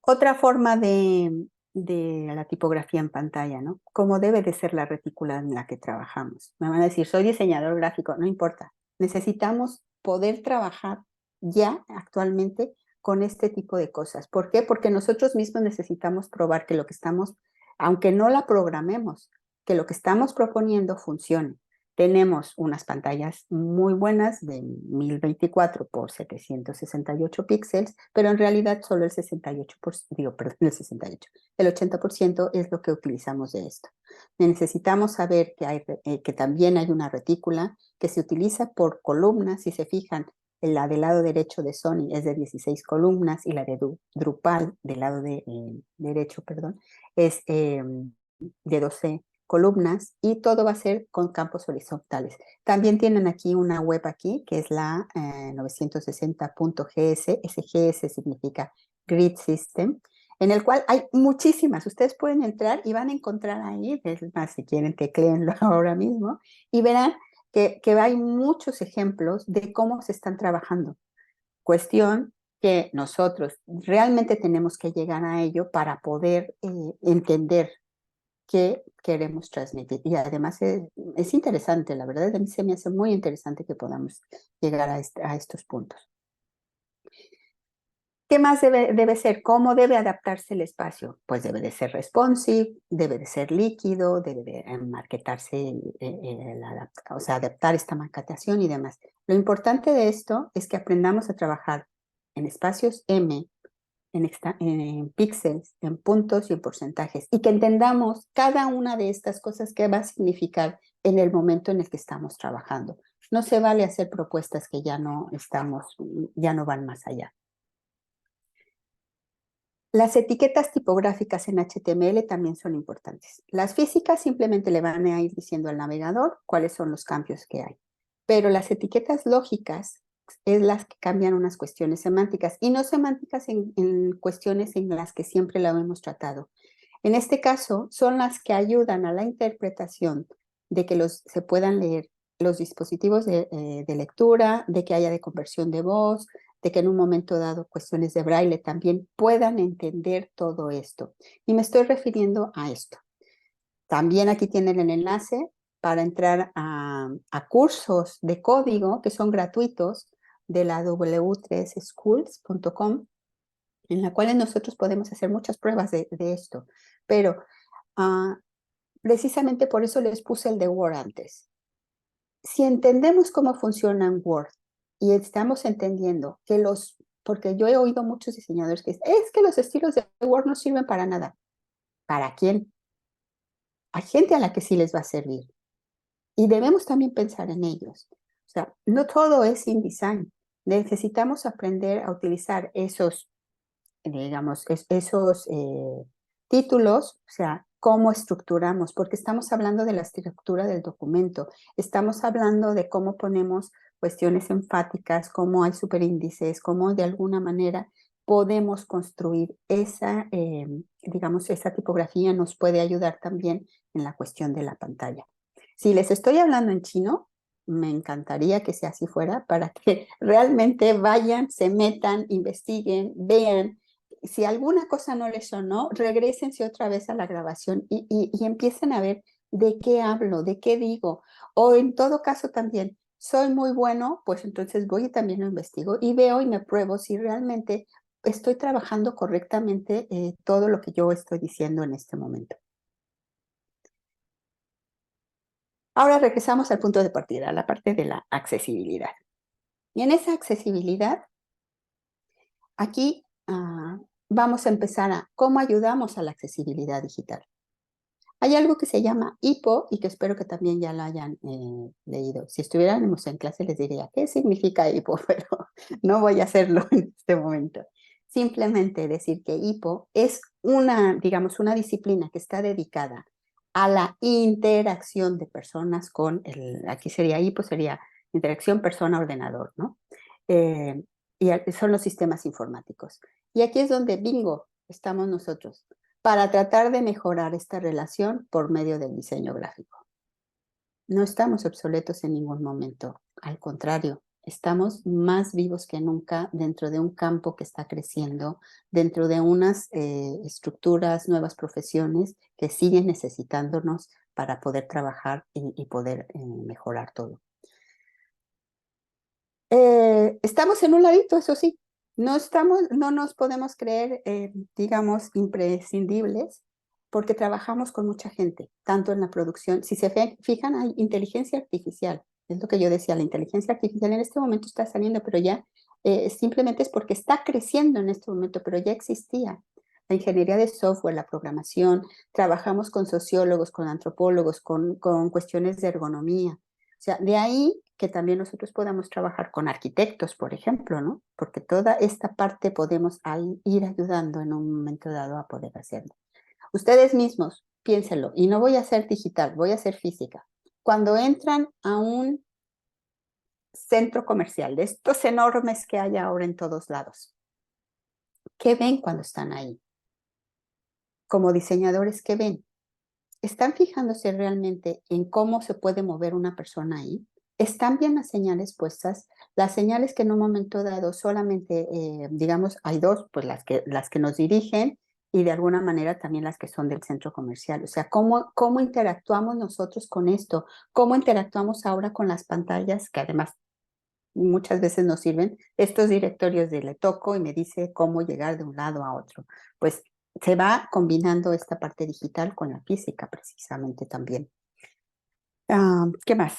Otra forma de la tipografía en pantalla, ¿no? Cómo debe de ser la retícula en la que trabajamos. Me van a decir, soy diseñador gráfico, no importa. Necesitamos poder trabajar ya actualmente con este tipo de cosas. ¿Por qué? Porque nosotros mismos necesitamos probar que lo que estamos, aunque no la programemos, que lo que estamos proponiendo funcione. Tenemos unas pantallas muy buenas de 1024 por 768 píxeles, pero en realidad solo el 80% es lo que utilizamos de esto. Necesitamos saber que también hay una retícula que se utiliza por columnas. Si se fijan, la del lado derecho de Sony es de 16 columnas y la de Drupal del lado derecho, perdón, es de 12 columnas y todo va a ser con campos horizontales. También tienen aquí una web aquí que es la 960.gs. Ese GS significa Grid System, en el cual hay muchísimas. Ustedes pueden entrar y van a encontrar ahí, es más, si quieren tecléenlo ahora mismo y verán que hay muchos ejemplos de cómo se están trabajando. Cuestión que nosotros realmente tenemos que llegar a ello para poder entender qué queremos transmitir. Y además es interesante, la verdad, a mí se me hace muy interesante que podamos llegar a estos puntos. ¿Qué más debe ser? ¿Cómo debe adaptarse el espacio? Pues debe de ser responsive, debe de ser líquido, debe de marketarse, o sea, adaptar esta maquetación y demás. Lo importante de esto es que aprendamos a trabajar en espacios M, en píxeles, en puntos y en porcentajes, y que entendamos cada una de estas cosas que va a significar en el momento en el que estamos trabajando. No se vale hacer propuestas que ya no van más allá. Las etiquetas tipográficas en HTML también son importantes. Las físicas simplemente le van a ir diciendo al navegador cuáles son los cambios que hay. Pero las etiquetas lógicas es las que cambian unas cuestiones semánticas y no semánticas en cuestiones en las que siempre la hemos tratado. En este caso, son las que ayudan a la interpretación de que se puedan leer los dispositivos de lectura, de que haya de conversión de voz, de que en un momento dado cuestiones de braille también puedan entender todo esto. Y me estoy refiriendo a esto. También aquí tienen el enlace para entrar a cursos de código que son gratuitos de la w3schools.com, en la cual nosotros podemos hacer muchas pruebas de esto. Pero precisamente por eso les puse el de Word antes. Si entendemos cómo funciona en Word y estamos entendiendo que porque yo he oído muchos diseñadores que dicen, es que los estilos de Word no sirven para nada. ¿Para quién? Hay gente a la que sí les va a servir. Y debemos también pensar en ellos. O sea, no todo es InDesign. Necesitamos aprender a utilizar esos, digamos, esos títulos, o sea, cómo estructuramos, porque estamos hablando de la estructura del documento, estamos hablando de cómo ponemos cuestiones enfáticas, cómo hay superíndices, cómo de alguna manera podemos construir esa, digamos, esa tipografía nos puede ayudar también en la cuestión de la pantalla. Si les estoy hablando en chino, me encantaría que sea así fuera para que realmente vayan, se metan, investiguen, vean. Si alguna cosa no les sonó, regrésense otra vez a la grabación y empiecen a ver de qué hablo, de qué digo. O en todo caso también, soy muy bueno, pues entonces voy y también lo investigo y veo y me pruebo si realmente estoy trabajando correctamente todo lo que yo estoy diciendo en este momento. Ahora regresamos al punto de partida, a la parte de la accesibilidad. Y en esa accesibilidad, aquí vamos a empezar a cómo ayudamos a la accesibilidad digital. Hay algo que se llama HIPO y que espero que también ya lo hayan leído. Si estuviéramos en clase les diría, ¿qué significa HIPO? Pero no voy a hacerlo en este momento. Simplemente decir que HIPO es una, digamos, una disciplina que está dedicada a la interacción de personas con, aquí sería HIPO, sería interacción persona-ordenador, ¿no? Y son los sistemas informáticos. Y aquí es donde, bingo, estamos nosotros para tratar de mejorar esta relación por medio del diseño gráfico. No estamos obsoletos en ningún momento, al contrario, estamos más vivos que nunca dentro de un campo que está creciendo, dentro de unas estructuras, nuevas profesiones que siguen necesitándonos para poder trabajar y poder mejorar todo. Estamos en un ladito, eso sí, no nos podemos creer, digamos, imprescindibles, porque trabajamos con mucha gente, tanto en la producción. Si se fijan, hay inteligencia artificial. Es lo que yo decía, la inteligencia artificial en este momento está saliendo, pero ya simplemente es porque está creciendo en este momento, pero ya existía. La ingeniería de software, la programación, trabajamos con sociólogos, con antropólogos, con cuestiones de ergonomía. O sea, de ahí que también nosotros podamos trabajar con arquitectos, por ejemplo, ¿no? Porque toda esta parte podemos ir ayudando en un momento dado a poder hacerlo. Ustedes mismos, piénsenlo, y no voy a hacer digital, voy a hacer física. Cuando entran a un centro comercial, de estos enormes que hay ahora en todos lados, ¿qué ven cuando están ahí? Como diseñadores, ¿qué ven? ¿Están fijándose realmente en cómo se puede mover una persona ahí? ¿Están bien las señales puestas? Las señales que en un momento dado solamente, digamos, hay dos, pues las que nos dirigen y de alguna manera también las que son del centro comercial. O sea, ¿cómo interactuamos nosotros con esto? ¿Cómo interactuamos ahora con las pantallas que además muchas veces nos sirven estos directorios de le toco y me dice cómo llegar de un lado a otro? Pues se va combinando esta parte digital con la física precisamente también. ¿Qué más?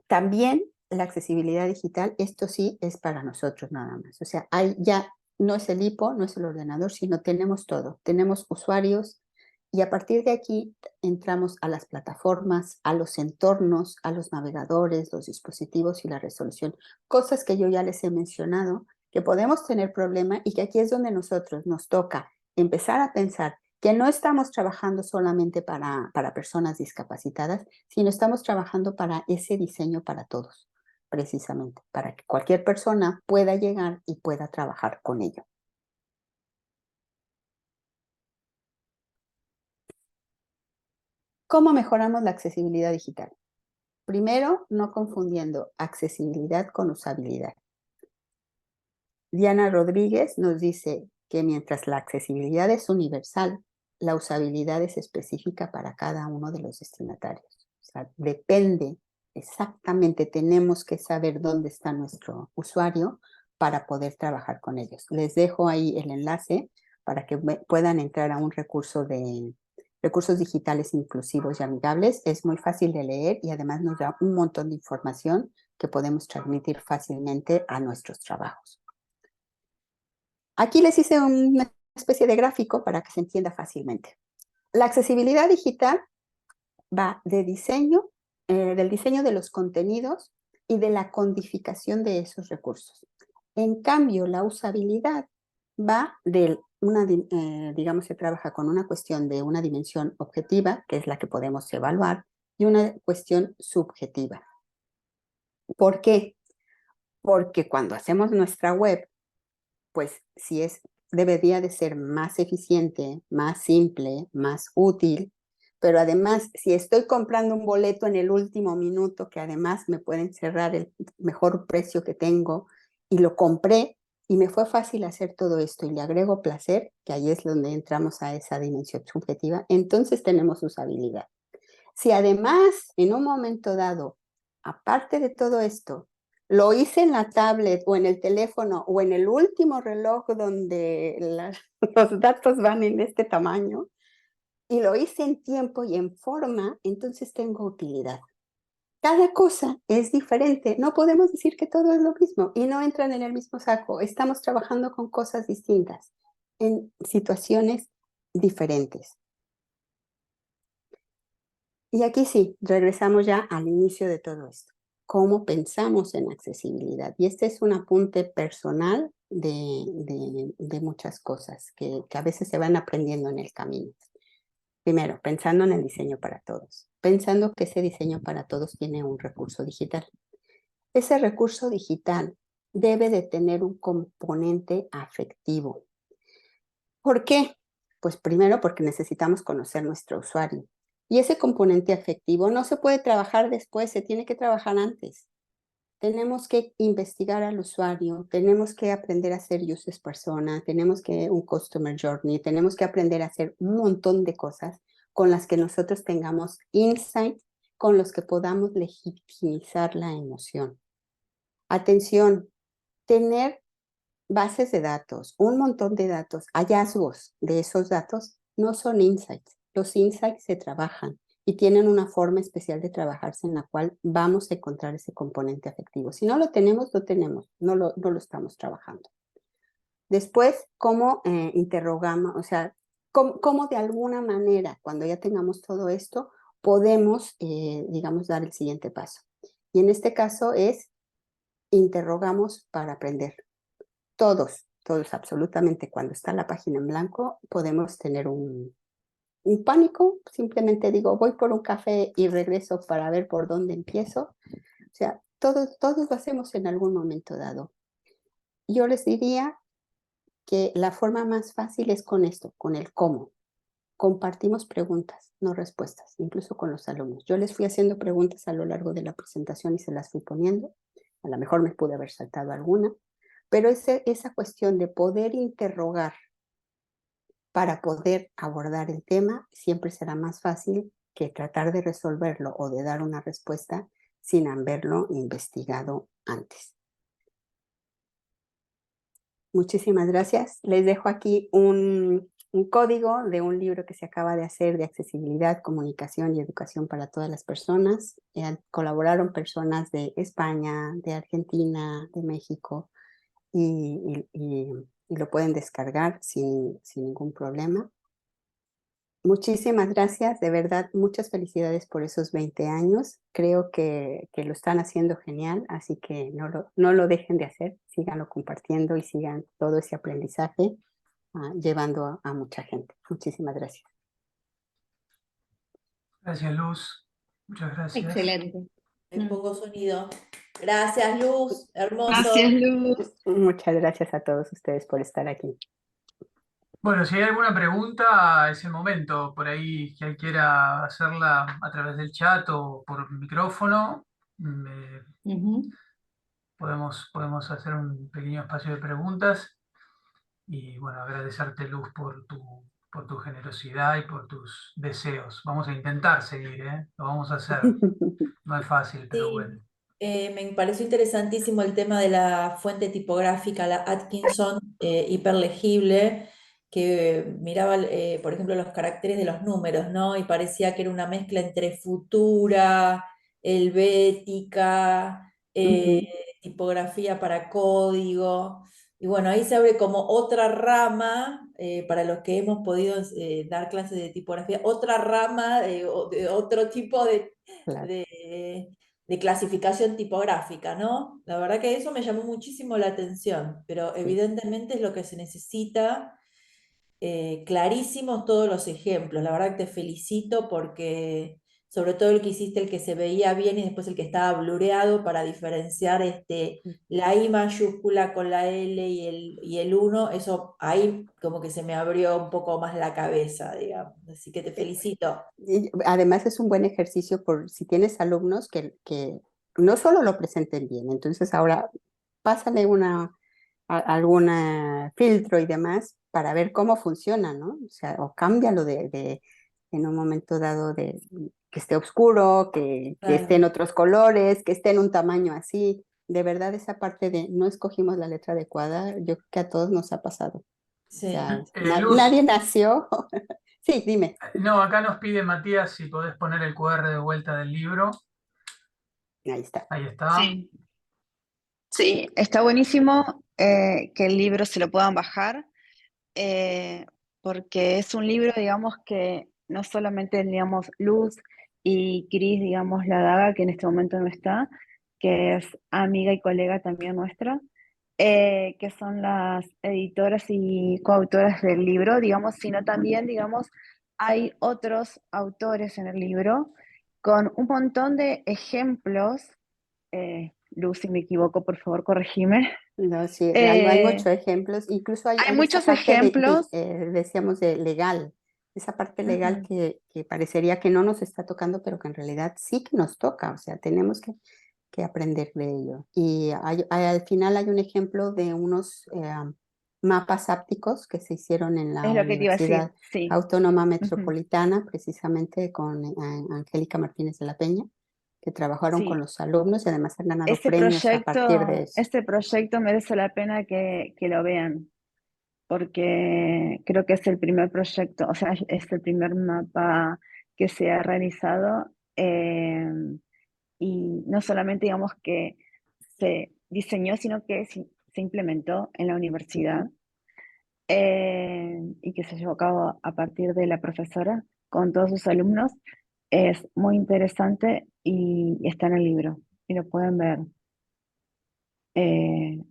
También la accesibilidad digital, esto sí es para nosotros nada más. O sea, ya no es el hipo, no es el ordenador, sino tenemos todo. Tenemos usuarios y a partir de aquí entramos a las plataformas, a los entornos, a los navegadores, los dispositivos y la resolución. Cosas que yo ya les he mencionado, que podemos tener problema y que aquí es donde nosotros nos toca empezar a pensar que no estamos trabajando solamente para personas discapacitadas, sino estamos trabajando para ese diseño para todos, precisamente, para que cualquier persona pueda llegar y pueda trabajar con ello. ¿Cómo mejoramos la accesibilidad digital? Primero, no confundiendo accesibilidad con usabilidad. Diana Rodríguez nos dice que mientras la accesibilidad es universal, la usabilidad es específica para cada uno de los destinatarios. O sea, depende exactamente, tenemos que saber dónde está nuestro usuario para poder trabajar con ellos. Les dejo ahí el enlace para que puedan entrar a un recurso de recursos digitales inclusivos y amigables. Es muy fácil de leer y además nos da un montón de información que podemos transmitir fácilmente a nuestros trabajos. Aquí les hice una especie de gráfico para que se entienda fácilmente. La accesibilidad digital va de diseño, del diseño de los contenidos y de la codificación de esos recursos. En cambio, la usabilidad va de digamos, se trabaja con una cuestión de una dimensión objetiva, que es la que podemos evaluar, y una cuestión subjetiva. ¿Por qué? Porque cuando hacemos nuestra web, pues si debería de ser más eficiente, más simple, más útil, pero además, si estoy comprando un boleto en el último minuto, que además me pueden cerrar el mejor precio que tengo, y lo compré, y me fue fácil hacer todo esto, y le agrego placer, que ahí es donde entramos a esa dimensión subjetiva, entonces tenemos usabilidad. Si además, en un momento dado, aparte de todo esto, lo hice en la tablet o en el teléfono o en el último reloj donde los datos van en este tamaño, y lo hice en tiempo y en forma, entonces tengo utilidad. Cada cosa es diferente, no podemos decir que todo es lo mismo y no entran en el mismo saco. Estamos trabajando con cosas distintas, en situaciones diferentes. Y aquí sí, regresamos ya al inicio de todo esto. ¿Cómo pensamos en accesibilidad? Y este es un apunte personal de muchas cosas que a veces se van aprendiendo en el camino. Primero, pensando en el diseño para todos, pensando que ese diseño para todos tiene un recurso digital. Ese recurso digital debe de tener un componente afectivo. ¿Por qué? Pues primero porque necesitamos conocer nuestro usuario. Y ese componente afectivo no se puede trabajar después, se tiene que trabajar antes. Tenemos que investigar al usuario, tenemos que aprender a hacer user persona, tenemos que un customer journey, tenemos que aprender a hacer un montón de cosas con las que nosotros tengamos insight, con los que podamos legitimizar la emoción. Atención, tener bases de datos, un montón de datos, hallazgos de esos datos, no son insights. Los insights se trabajan y tienen una forma especial de trabajarse en la cual vamos a encontrar ese componente afectivo. Si no lo tenemos, no lo estamos trabajando. Después, ¿cómo interrogamos? O sea, ¿cómo de alguna manera, cuando ya tengamos todo esto, podemos, digamos, dar el siguiente paso? Y en este caso es, interrogamos para aprender. Todos, absolutamente, cuando está la página en blanco, podemos tener un pánico. Simplemente digo, voy por un café y regreso para ver por dónde empiezo. O sea, todos lo hacemos en algún momento dado. Yo les diría que la forma más fácil es con esto, con el cómo. Compartimos preguntas, no respuestas, incluso con los alumnos. Yo les fui haciendo preguntas a lo largo de la presentación y se las fui poniendo. A lo mejor me pude haber saltado alguna, pero esa cuestión de poder interrogar para poder abordar el tema siempre será más fácil que tratar de resolverlo o de dar una respuesta sin haberlo investigado antes. Muchísimas gracias. Les dejo aquí un código de un libro que se acaba de hacer de accesibilidad, comunicación y educación para todas las personas. Colaboraron personas de España, de Argentina, de México, y lo pueden descargar sin ningún problema. Muchísimas gracias, de verdad, muchas felicidades por esos 20 años. Creo que lo están haciendo genial, así que no lo dejen de hacer, síganlo compartiendo y sigan todo ese aprendizaje llevando a mucha gente. Muchísimas gracias. Gracias, Luz. Muchas gracias. Excelente. Me pongo sonido. Gracias, Luz. Hermoso. Gracias, Luz. Muchas gracias a todos ustedes por estar aquí. Bueno, si hay alguna pregunta, es el momento. Por ahí, quien quiera hacerla a través del chat o por micrófono, podemos hacer un pequeño espacio de preguntas. Y bueno, agradecerte, Luz, por tu generosidad y por tus deseos. Vamos a intentar seguir, ¿eh? Lo vamos a hacer. No es fácil, pero Sí, bueno. me pareció interesantísimo el tema de la fuente tipográfica, la Atkinson, hiperlegible, que miraba, por ejemplo, los caracteres de los números, ¿no? Y parecía que era una mezcla entre futura, helvética, tipografía para código. Y bueno, ahí se abre como otra rama, para los que hemos podido dar clases de tipografía, otra rama de otro tipo Claro. de clasificación tipográfica, ¿no? La verdad que eso me llamó muchísimo la atención, pero evidentemente es lo que se necesita. Clarísimos todos los ejemplos. La verdad que te felicito porque sobre todo el que hiciste, el que se veía bien y después el que estaba blureado para diferenciar la I mayúscula con la L y el 1, eso ahí como que se me abrió un poco más la cabeza, digamos. Así que te felicito. Y además es un buen ejercicio por si tienes alumnos que no solo lo presenten bien, entonces ahora pásale algún filtro y demás para ver cómo funciona, ¿no? O sea, o cámbialo en un momento dado de que esté oscuro, que esté en Claro. otros colores, que esté en un tamaño así. De verdad, esa parte de no escogimos la letra adecuada, yo creo que a todos nos ha pasado. O Sí. sea, Luz, nadie nació. Sí, dime. no, acá nos pide Matías si podés poner el QR de vuelta del libro. Ahí está. Ahí está. Sí, sí, está buenísimo que el libro se lo puedan bajar, eh, porque es un libro, digamos, que no solamente, digamos, Luz y Cris, digamos, la Daga, que en este momento no está, que es amiga y colega también nuestra, que son las editoras y coautoras del libro, digamos, sino también, digamos, hay otros autores en el libro con un montón de ejemplos. Luz, si me equivoco, por favor, corregime. No, sí, hay muchos Eh, ejemplos. Incluso hay hay esa muchos parte ejemplos. decíamos, de legal, esa parte legal Ujú. que parecería que no nos está tocando, pero que en realidad sí que nos toca. O sea, tenemos que aprender de ello. Y al final hay un ejemplo de unos mapas ápticos que se hicieron en la Es lo que te iba a decir, Universidad sí. Autónoma Ujú. Metropolitana, precisamente con Angélica Martínez de la Peña, que trabajaron con Sí, los alumnos y además han ganado premios a partir de eso. ese proyecto merece la pena que lo vean, porque creo que es el primer proyecto, o sea, es el primer mapa que se ha realizado, y no solamente, digamos, que se diseñó, sino que se implementó en la universidad, y que se llevó a cabo a partir de la profesora con todos sus alumnos. Es muy interesante y está en el libro y lo pueden ver.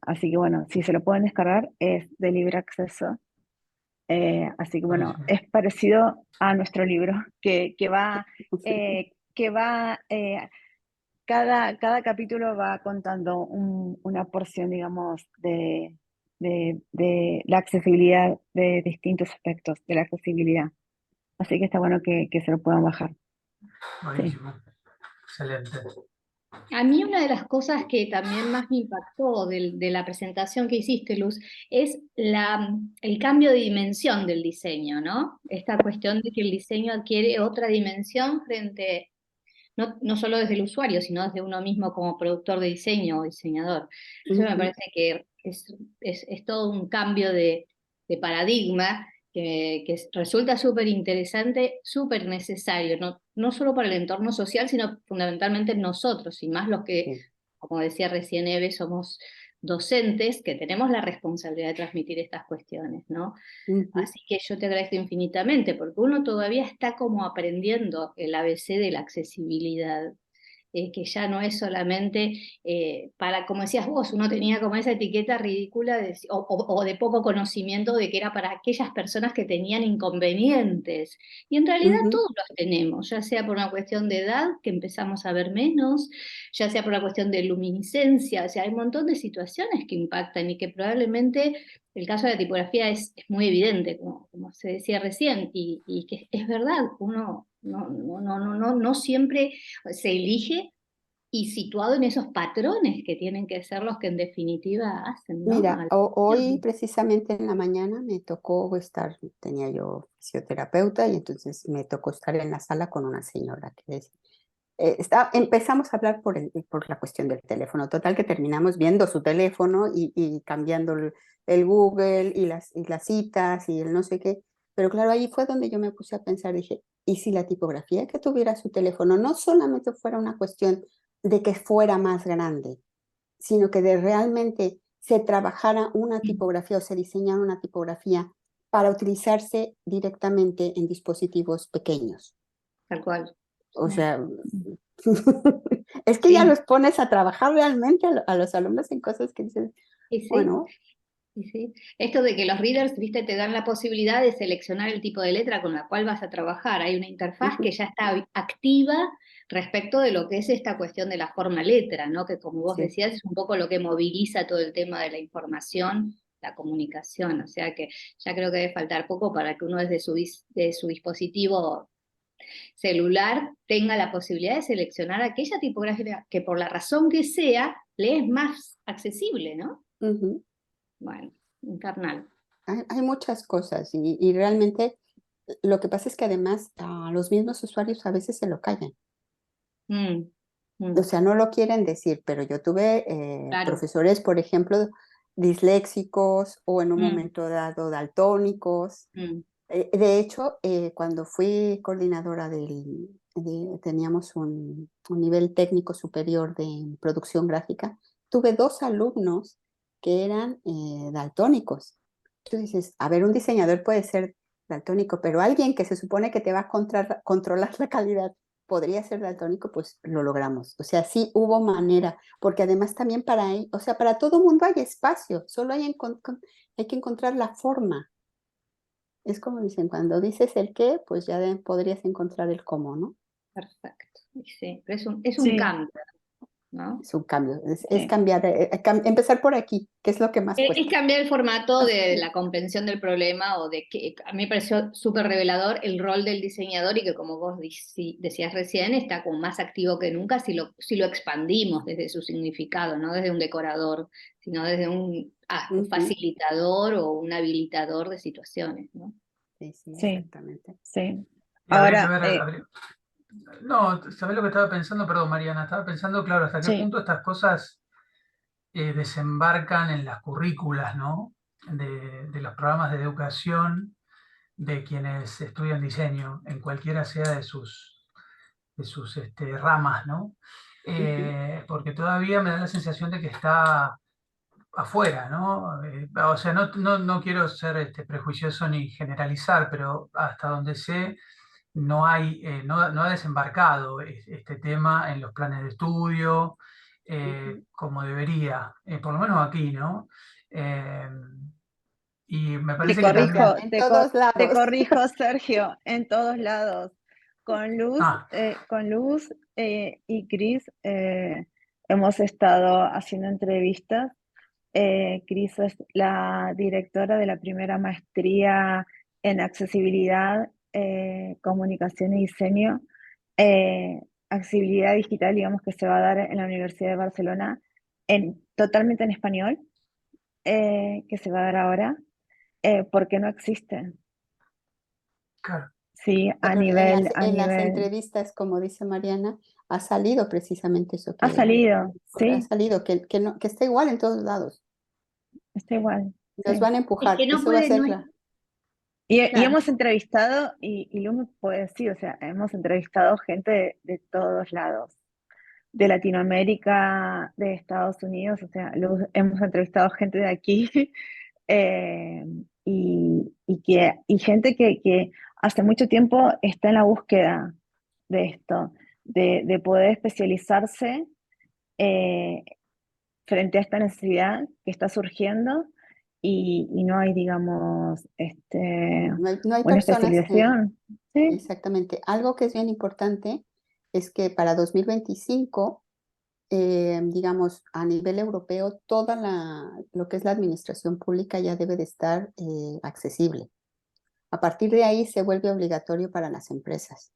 Así que bueno, si se lo pueden descargar es de libre acceso. Así que bueno, Buenísimo. es parecido a nuestro libro que va, cada capítulo va contando una porción, digamos, de la accesibilidad, de distintos aspectos de la accesibilidad. Así que está bueno que se lo puedan bajar. Sí. Buenísimo. Excelente. A mí una de las cosas que también más me impactó de la presentación que hiciste, Luz, es el cambio de dimensión del diseño, ¿no? Esta cuestión de que el diseño adquiere otra dimensión frente, no solo desde el usuario, sino desde uno mismo como productor de diseño o diseñador. Eso me Ujú, parece que es todo un cambio de paradigma que resulta súper interesante, súper necesario, no solo para el entorno social, sino fundamentalmente nosotros, y más los que, sí. como decía recién Eve, somos docentes, que tenemos la responsabilidad de transmitir estas cuestiones, ¿no? Ujú. Así que yo te agradezco infinitamente, porque uno todavía está como aprendiendo el ABC de la accesibilidad, que ya no es solamente como decías vos, uno tenía como esa etiqueta ridícula o de poco conocimiento de que era para aquellas personas que tenían inconvenientes. Y en realidad Ujú. todos los tenemos, ya sea por una cuestión de edad, que empezamos a ver menos, ya sea por una cuestión de luminiscencia, o sea, hay un montón de situaciones que impactan y que probablemente el caso de la tipografía es muy evidente, como se decía recién, y que es verdad, uno no siempre se elige y situado en esos patrones que tienen que ser los que en definitiva hacen, ¿no? A Mira, la hoy acción. precisamente en la mañana me tocó estar, tenía yo fisioterapeuta y entonces me tocó estar en la sala con una señora que empezamos a hablar por la cuestión del teléfono. Total que terminamos viendo su teléfono y cambiando el Google y las citas y el no sé qué. Pero claro, ahí fue donde yo me puse a pensar, dije, ¿y si la tipografía que tuviera su teléfono no solamente fuera una cuestión de que fuera más grande, sino que de realmente se trabajara una tipografía o se diseñara una tipografía para utilizarse directamente en dispositivos pequeños? Tal cual. O Sí. sea, es que ya Sí, los pones a trabajar realmente a los alumnos en cosas que dices, y sí. bueno, Sí. Esto de que los readers, viste, te dan la posibilidad de seleccionar el tipo de letra con la cual vas a trabajar. Hay una interfaz que ya está activa respecto de lo que es esta cuestión de la forma letra, ¿no? Que como vos Sí. decías, es un poco lo que moviliza todo el tema de la información, la comunicación. O sea que ya creo que debe faltar poco para que uno desde de su dispositivo celular tenga la posibilidad de seleccionar aquella tipografía que por la razón que sea, le es más accesible, ¿no? Ujú. Bueno, infernal. Hay muchas cosas y realmente lo que pasa es que además los mismos usuarios a veces se lo callan. Mm, O mm, sea, no lo quieren decir, pero yo tuve claro. profesores, por ejemplo, disléxicos o en un Mm, momento dado daltónicos. mm, De hecho, cuando fui coordinadora teníamos un nivel técnico superior de producción gráfica, tuve 2 alumnos que eran daltónicos. Tú dices, a ver, un diseñador puede ser daltónico, pero alguien que se supone que te va a controlar la calidad podría ser daltónico, pues lo logramos. O sea, sí hubo manera, porque además también o sea, para todo mundo hay espacio, solo hay que encontrar la forma. Es como dicen, cuando dices el qué, pues ya podrías encontrar el cómo, ¿no? perfecto. Sí, pero es un Sí, cambio, ¿no? Es un cambio, es sí. cambiar, empezar por aquí, que es lo que más Es cuesta. cambiar el formato de la comprensión del problema o de que a mí me pareció súper revelador el rol del diseñador y que como vos decías recién está como más activo que nunca si lo expandimos desde su significado, no desde un decorador, sino desde un Ujú. facilitador o un habilitador de situaciones, ¿no? Sí, sí, Sí, exactamente. sí. Y habría que Ahora, ver, no, ¿sabés lo que estaba pensando? Perdón, Mariana, estaba pensando, claro, hasta qué sí, punto estas cosas desembarcan en las currículas, ¿no? De los programas de educación de quienes estudian diseño, en cualquiera sea de sus ramas, ¿no? Ujú. Porque todavía me da la sensación de que está afuera, ¿no? O sea, no quiero ser prejuicioso ni generalizar, pero hasta donde sé, no ha desembarcado este tema en los planes de estudio Ujú. como debería, por lo menos aquí, ¿no? Eh, y me te parece que corrijo, también... En todos te lados. corrijo, Sergio, en todos lados. Ah, Con Luz y Cris hemos estado haciendo entrevistas. Cris es la directora de la primera maestría en accesibilidad, comunicación y diseño, eh, accesibilidad digital, digamos que se va a dar en la Universidad de Barcelona, totalmente en español, que se va a dar ahora, porque no existe. claro. Sí, Pero a en las nivel, entrevistas, como dice Mariana, ha salido precisamente eso ha salido, ha sí, salido, que está igual en todos lados. está igual, Nos sí. van a Es empujar, que no eso va a puede, ser no, Y claro, hemos entrevistado, y Lu me puede decir, o sea, hemos entrevistado gente de todos lados, de Latinoamérica, de Estados Unidos, o sea, hemos entrevistado gente de aquí, eh, y gente que hace mucho tiempo está en la búsqueda de esto, de poder especializarse eh, frente a esta necesidad que está surgiendo y no hay, digamos, no hay una personas, especialización. Sí, exactamente. Algo que es bien importante es que para 2025, digamos, a nivel europeo, lo que es la administración pública ya debe de estar accesible. A partir de ahí se vuelve obligatorio para las empresas.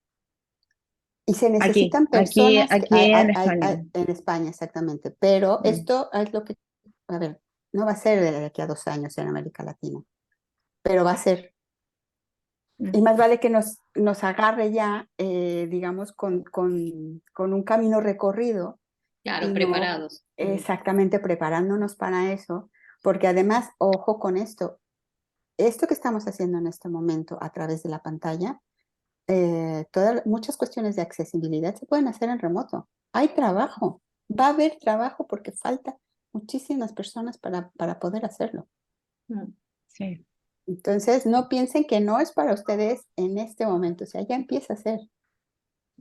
Y se necesitan personas aquí en España. en España, exactamente. Pero Mm, esto es lo que, a ver, no va a ser de aquí a 2 años en América Latina, pero va a ser. Y mm, más vale que nos agarre ya, digamos, con un camino recorrido y claro, no preparados. exactamente preparándonos para eso, porque además, ojo con esto que estamos haciendo en este momento a través de la pantalla, muchas cuestiones de accesibilidad se pueden hacer en remoto. Hay trabajo, va a haber trabajo porque falta muchísimas personas para poder hacerlo. Mm. sí, Entonces, no piensen que no es para ustedes en este momento, o sea, ya empieza a ser.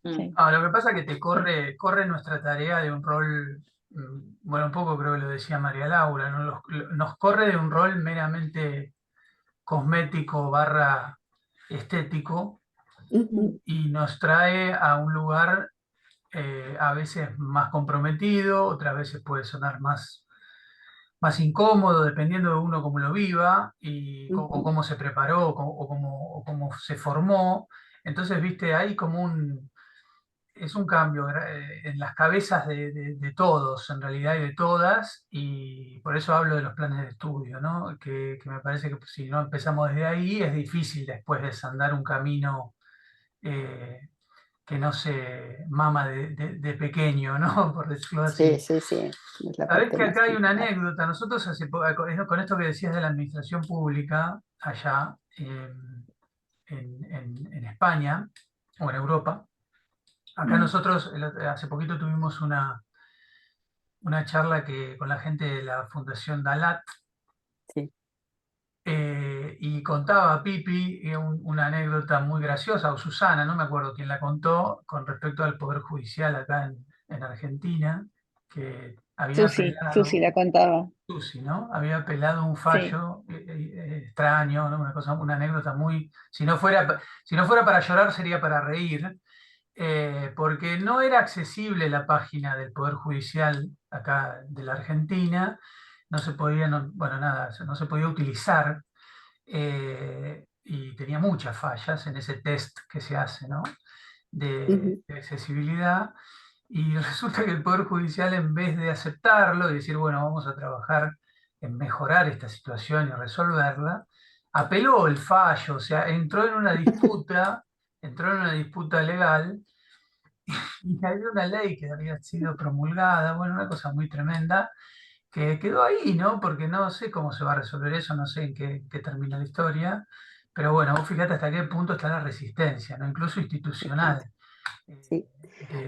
Mm. sí, Lo que pasa es que te sí, corre nuestra tarea de un rol bueno, un poco creo que lo decía María Laura, ¿no? Nos corre de un rol meramente cosmético barra estético Ujú, y nos trae a un lugar a veces más comprometido, otras veces puede sonar más incómodo, dependiendo de uno cómo lo viva o ujú. cómo se preparó o cómo se formó. Entonces, viste, hay es un cambio en las cabezas de todos, en realidad, y de todas, y por eso hablo de los planes de estudio, ¿no? Que me parece que pues, si no empezamos desde ahí, es difícil después desandar un camino eh, que no se mama de pequeño, ¿no? Por decirlo Sí, así. sí, sí, es la Sabés parte que más acá hay una complicada. anécdota. Nosotros con esto que decías de la administración pública allá en España o en Europa, acá nosotros hace poquito tuvimos una charla con la gente de la Fundación Dalat Sí. y contaba Pipi una anécdota muy graciosa, o Susana, no me acuerdo quién la contó, con respecto al Poder Judicial acá en Argentina, que había Susi apelado. la contaba. Susi, ¿no? Había apelado un Sí. fallo extraño, ¿no? Una anécdota muy, si no fuera para llorar, sería para reír, porque no era accesible la página del Poder Judicial acá de la Argentina, no se podía, bueno, nada, no se podía utilizar y tenía muchas fallas en ese test que se hace, ¿no? Ujú, De accesibilidad. Y resulta que el Poder Judicial, en vez de aceptarlo y decir, bueno, vamos a trabajar en mejorar esta situación y resolverla, apeló el fallo, o sea, entró en una disputa legal y había una ley que había sido promulgada, bueno, una cosa muy tremenda, que quedó ahí, ¿no? Porque no sé cómo se va a resolver eso, no sé en qué termina la historia, pero bueno, vos fíjate hasta qué punto está la resistencia, ¿no? Incluso institucional. bastante. eh, Sí.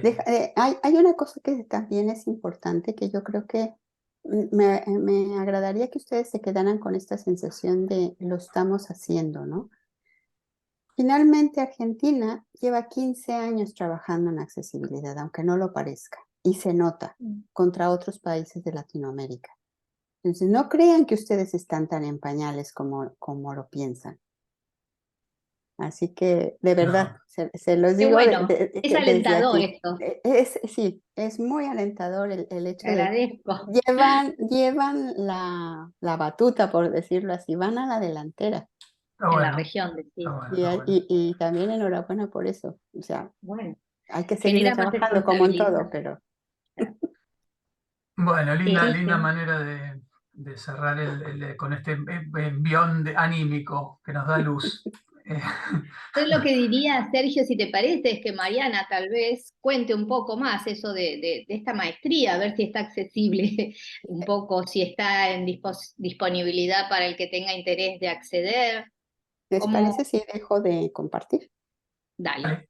de- Hay una cosa que también es importante que yo creo que me agradaría que ustedes se quedaran con esta sensación de lo estamos haciendo, ¿no? Finalmente, Argentina lleva 15 años trabajando en accesibilidad, aunque no lo parezca, y se nota contra otros países de Latinoamérica. Entonces, no crean que ustedes están tan en pañales como lo piensan. Así que, de verdad, no. se los Qué digo bueno, es desde alentador aquí. esto, Sí, es muy alentador el te hecho de agradezco. llevan la batuta, por decirlo así, van a la delantera. En la región, Está decís. bueno, Y, está bueno. y también enhorabuena por eso. O sea, Bueno, hay que seguirle genera más trabajando como en responsabilidad. todo, pero Bueno, Sí, linda sí. manera de cerrar con este envión anímico que nos da luz. Eh, Yo lo que diría, Sergio, si te parece, es que Mariana tal vez cuente un poco más eso de esta maestría, a ver si está accesible un poco, si está en disponibilidad para el que tenga interés de acceder. ¿les ¿Cómo? parece si dejo de compartir? Dale. vale.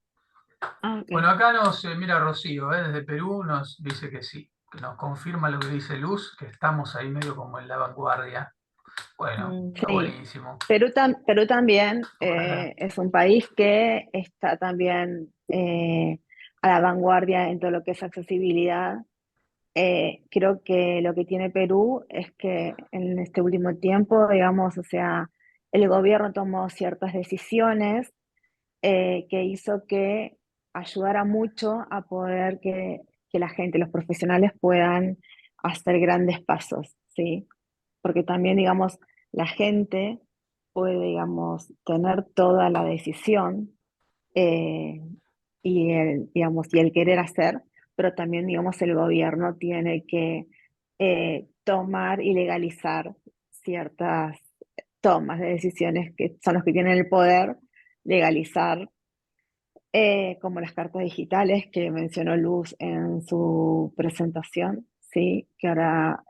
Ah, ok. Bueno, acá mira Rocío, desde Perú nos dice que sí, que nos confirma lo que dice Luz, que estamos ahí medio como en la vanguardia. Bueno, Mm, está Sí. buenísimo. Perú también Ojalá. es un país que está también a la vanguardia en todo lo que es accesibilidad. Creo que lo que tiene Perú es que en este último tiempo, digamos, o sea, el gobierno tomó ciertas decisiones que hizo que ayudara mucho a poder que la gente, los profesionales puedan hacer grandes pasos, ¿sí? Porque también, digamos, la gente puede, digamos, tener toda la decisión eh, digamos, y el querer hacer, pero también, digamos, el gobierno tiene que tomar y legalizar ciertas tomas de decisiones que son los que tienen el poder legalizar, como las cartas digitales que mencionó Luz en su presentación, ¿sí? Que ahora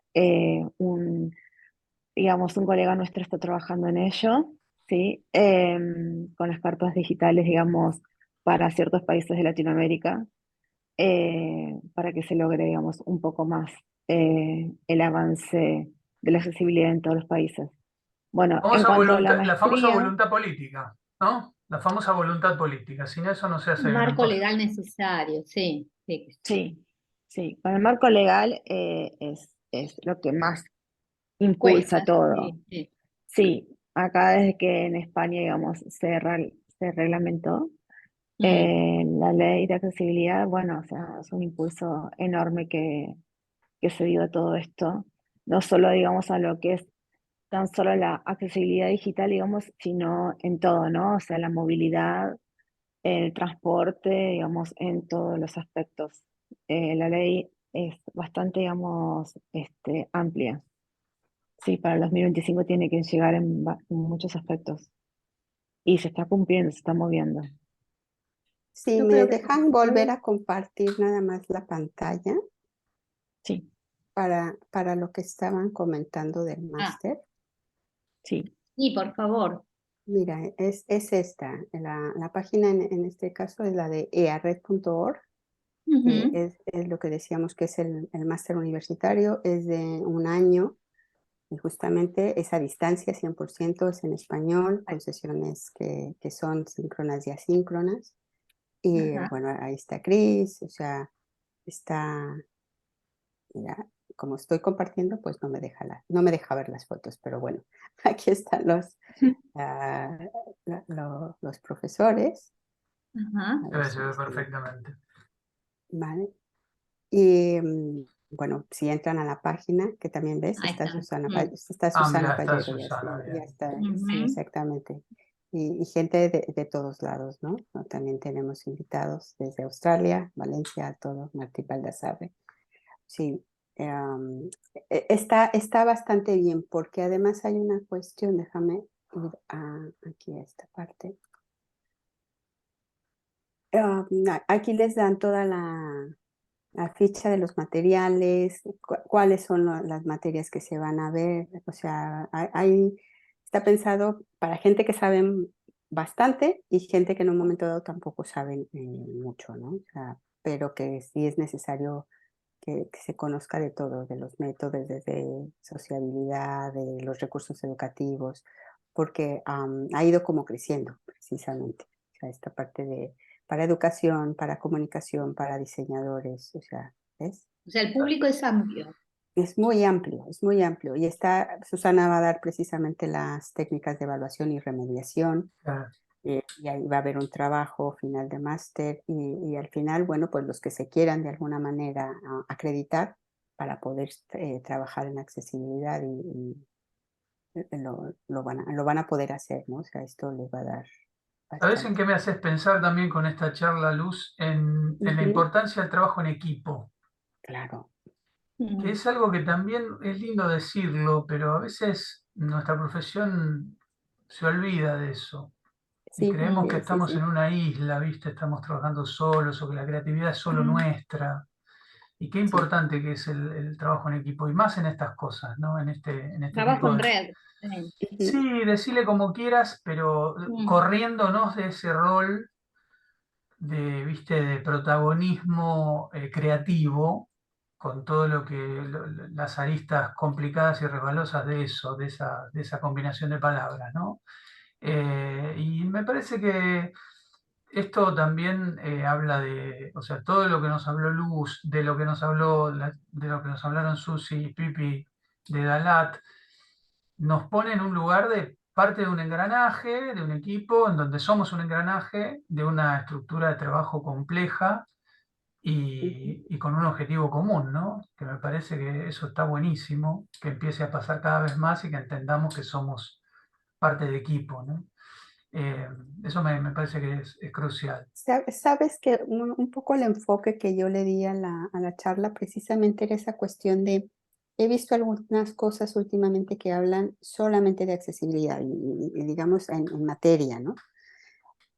digamos, un colega nuestro está trabajando en ello, ¿sí? Con las cartas digitales, digamos, para ciertos países de Latinoamérica, para que se logre, digamos, un poco más el avance de la accesibilidad en todos los países. Bueno, en cuanto a la La famosa maestría, voluntad política, ¿no? La famosa voluntad política. Sin eso no se hace gran marco cosa. legal necesario, sí, sí. sí. Sí, con el marco legal es lo que más impulsa Cuesta, todo. sí, sí. Sí, acá desde que en España, digamos, se reglamentó la ley de accesibilidad, bueno, o sea, es un impulso enorme que se dio a todo esto, no solo, digamos, a lo que es tan solo la accesibilidad digital, digamos, sino en todo, ¿no? O sea, la movilidad, el transporte, digamos, en todos los aspectos. La ley es bastante, digamos, amplia. Sí, para el 2025 tiene que llegar en muchos aspectos. Y se está cumpliendo, se está moviendo. Si Yo me creo que dejan volver a compartir nada más la pantalla Sí, para lo que estaban comentando del Ah, máster. sí. sí, por favor. Mira, es esta, la página en este caso es la de eared.org, que Ujú. es lo que decíamos que es el máster universitario, es de un año y justamente es a distancia 100%, es en español, con sesiones que son síncronas y asíncronas. Y Ajá. bueno, ahí está Cris, o sea, está, mira, como estoy compartiendo, pues no me deja ver las fotos, pero bueno, aquí están ah, los profesores, Ajá. a ver Se si me ve están, perfectamente. ¿vale? Y bueno, si entran a la página, que también ves, Ahí están. Está Ah, Susana mira, está Pallero, Susana, ya bien. está, sí, Ujú. exactamente. Y gente de todos lados, ¿no? También tenemos invitados desde Australia, Valencia, todo, Martí Baldassarre. Sí, está bastante bien, porque además hay una cuestión, déjame ir aquí a esta parte. Aquí les dan toda la ficha de los materiales, cuáles son las materias que se van a ver, o sea, está pensado para gente que sabe bastante y gente que en un momento dado tampoco sabe mucho, ¿no? O sea, pero que sí es necesario que se conozca de todo, de los métodos, de sociabilidad, de los recursos educativos, porque ha ido como creciendo precisamente, o sea, esta parte para educación, para comunicación, para diseñadores, o sea, ¿ves? O sea, el público es amplio. Es muy amplio. Y Susana va a dar precisamente las técnicas de evaluación y remediación, Claro. y ahí va a haber un trabajo final de máster y al final, bueno, pues los que se quieran de alguna manera acreditar para poder trabajar en accesibilidad lo van a poder hacer, ¿no? O sea, esto les va a dar ¿Sabes en bastante. qué me haces pensar también con esta charla, Luz? En la Ujú, importancia del trabajo en equipo, claro. que Mm. es algo que también es lindo decirlo, pero a veces nuestra profesión se olvida de eso. Y Sí, creemos que sí, sí, estamos en sí. una isla, ¿viste? Estamos trabajando solos o que la creatividad es solo Mm. nuestra. Y qué Sí. importante que es el trabajo en equipo, y más en estas cosas, ¿no? En este Trabajo tipo en de... red. Sí. Ujú, Sí, decirle como quieras, pero Mm. corriéndonos de ese rol de, ¿viste? De protagonismo creativo, con todo lo que las aristas complicadas y resbalosas de eso, de esa combinación de palabras, ¿no? Y me parece que esto también habla de, o sea, todo lo que nos habló Luz, de lo que nos de lo que nos hablaron Susi y Pipi de Dalat, nos pone en un lugar de parte de un engranaje, de un equipo, en donde somos un engranaje de una estructura de trabajo compleja ujú. y con un objetivo común, ¿no? Que me parece que eso está buenísimo, que empiece a pasar cada vez más y que entendamos que somos parte de equipo, ¿no? Eh, Eso me parece que es crucial. Sabes que un poco el enfoque que yo le di a la charla precisamente era esa cuestión de, he visto algunas cosas últimamente que hablan solamente de accesibilidad y digamos en materia, ¿no?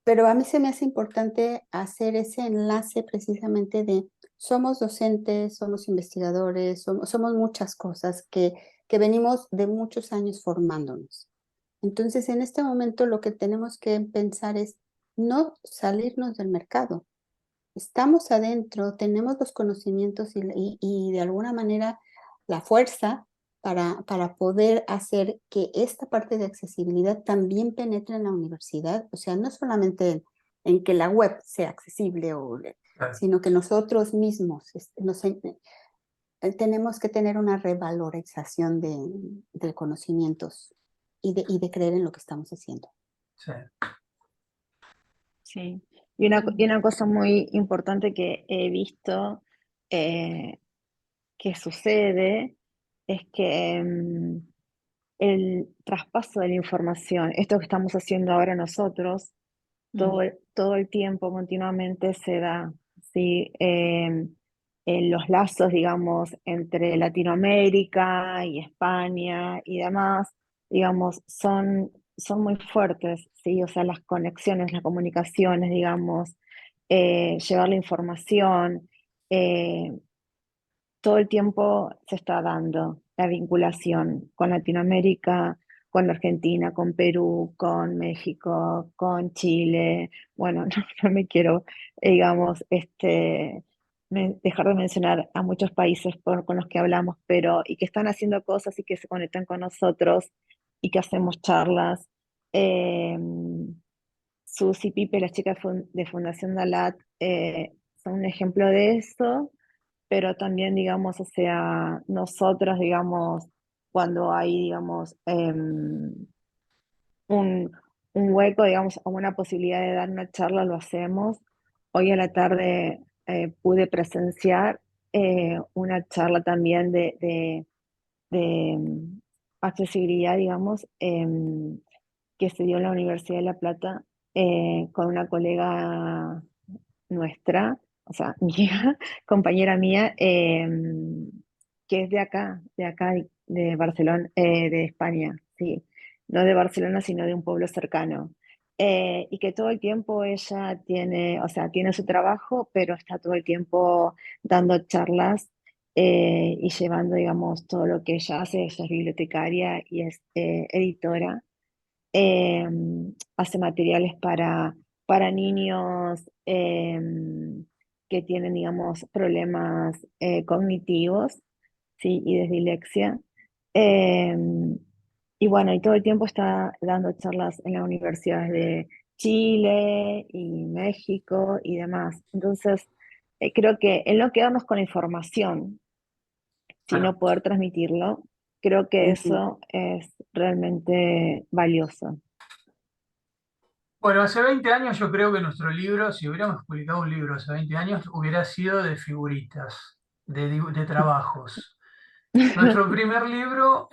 Pero a mí se me hace importante hacer ese enlace precisamente de somos docentes, somos investigadores, somos muchas cosas que venimos de muchos años formándonos. Entonces, en este momento lo que tenemos que pensar es no salirnos del mercado. Estamos adentro, tenemos los conocimientos y de alguna manera la fuerza para poder hacer que esta parte de accesibilidad también penetre en la universidad. O sea, no solamente en que la web sea accesible Claro. sino que nosotros mismos tenemos que tener una revalorización de conocimientos y de creer en lo que estamos haciendo. Sí. Sí. Y una cosa muy importante que he visto que sucede es que el traspaso de la información, esto que estamos haciendo ahora nosotros, todo el tiempo, continuamente se da, ¿sí? Los lazos, digamos, entre Latinoamérica y España y demás, digamos, son muy fuertes, ¿sí? O sea, las conexiones, las comunicaciones, digamos, llevar la información, eh, todo el tiempo se está dando la vinculación con Latinoamérica, con Argentina, con Perú, con México, con Chile. Bueno, no me quiero, digamos, dejar de mencionar a muchos países con los que hablamos, pero y que están haciendo cosas y que se conectan con nosotros y que hacemos charlas. Eh, Sus y Pipe, las chicas de Fundación Dalat, son un ejemplo de eso, pero también, digamos, o sea, nosotros, digamos, cuando hay, digamos, un, un hueco, digamos, o una posibilidad de dar una charla, lo hacemos. Hoy a la tarde pude presenciar una charla también de accesibilidad, digamos, que se dio en la Universidad de La Plata con una colega nuestra, o sea, mía, compañera mía, que es de acá, de Barcelona, de España, sí, no de Barcelona, sino de un pueblo cercano. Y que todo el tiempo ella tiene, o sea, tiene su trabajo, pero está todo el tiempo dando charlas y llevando, digamos, todo lo que ella hace. Ella es bibliotecaria y es editora. eh, Hace materiales para niños que tienen, digamos, problemas cognitivos, ¿sí? Y de dislexia. Eh, y bueno, y todo el tiempo está dando charlas en las universidades de Chile y México y demás. Entonces, creo que el no quedarnos con la información, Claro. sino poder transmitirlo, creo que eso es realmente valioso. Bueno, hace 20 años yo creo que nuestro libro, si hubiéramos publicado un libro hace 20 años, hubiera sido de figuritas, de trabajos. Nuestro primer libro,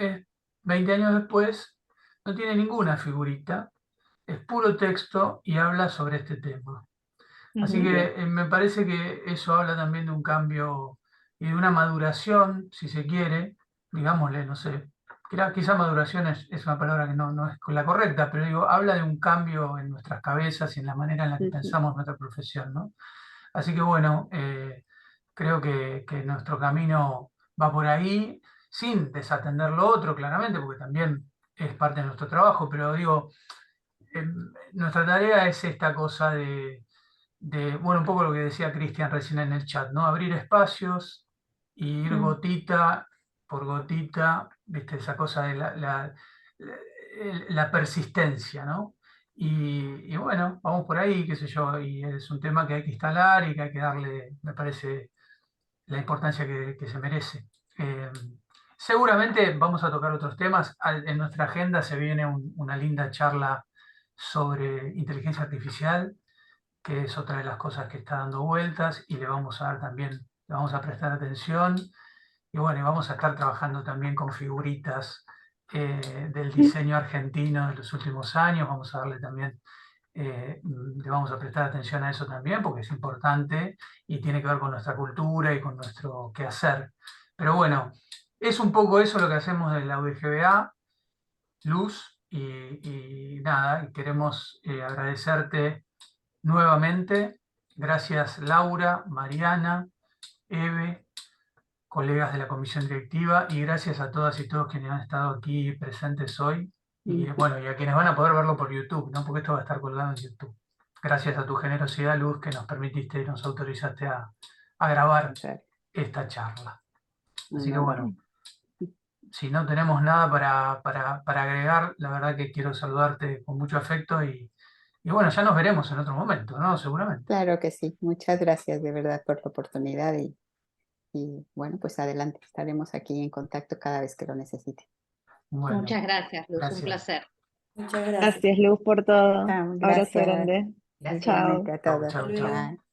20 años después, no tiene ninguna figurita, es puro texto y habla sobre este tema. Así Ujú. que me parece que eso habla también de un cambio y de una maduración, si se quiere, digámosle, no sé, quizá maduración es una palabra que no es la correcta, pero digo, habla de un cambio en nuestras cabezas y en la manera en la que Ujú. pensamos nuestra profesión, ¿no? Así que bueno, creo que nuestro camino va por ahí, sin desatender lo otro, claramente, porque también es parte de nuestro trabajo, pero digo, nuestra tarea es esta cosa bueno, un poco lo que decía Cristian recién en el chat, ¿no? Abrir espacios y ir Mm. gotita por gotita, ¿viste? Esa cosa de la persistencia, ¿no? Y bueno, vamos por ahí, qué sé yo, y es un tema que hay que instalar y que hay que darle, me parece, la importancia que se merece. Eh, Seguramente vamos a tocar otros temas. En nuestra agenda se viene una linda charla sobre inteligencia artificial, que es otra de las cosas que está dando vueltas y le vamos a dar también, le vamos a prestar atención. Y bueno, y vamos a estar trabajando también con figuritas del diseño argentino de los últimos años. Vamos a darle también, le vamos a prestar atención a eso también porque es importante y tiene que ver con nuestra cultura y con nuestro quehacer. Pero bueno, es un poco eso lo que hacemos de la UDGBA, Luz, y nada, y queremos agradecerte nuevamente. Gracias Laura, Mariana, Eve, colegas de la comisión directiva, y gracias a todas y todos quienes han estado aquí presentes hoy. Y Ujú. bueno, y a quienes van a poder verlo por YouTube, ¿no? Porque esto va a estar colgado en YouTube. Gracias a tu generosidad, Luz, que nos permitiste y nos autorizaste a grabar Contrario. esta charla. Así Un que honor. bueno, si no tenemos nada para agregar, la verdad que quiero saludarte con mucho afecto Y bueno, ya nos veremos en otro momento, ¿no? Seguramente. Claro que sí. Muchas gracias de verdad por la oportunidad y bueno, pues adelante. Estaremos aquí en contacto cada vez que lo necesite. Bueno, Muchas gracias, Luz, un gracias. placer. Muchas gracias. Gracias, Luz, por todo. Chao, Abrazo gracias. grande. Gracias. Chao. Igualmente a Chau, todos. chau, Hasta chau. luego. Bye.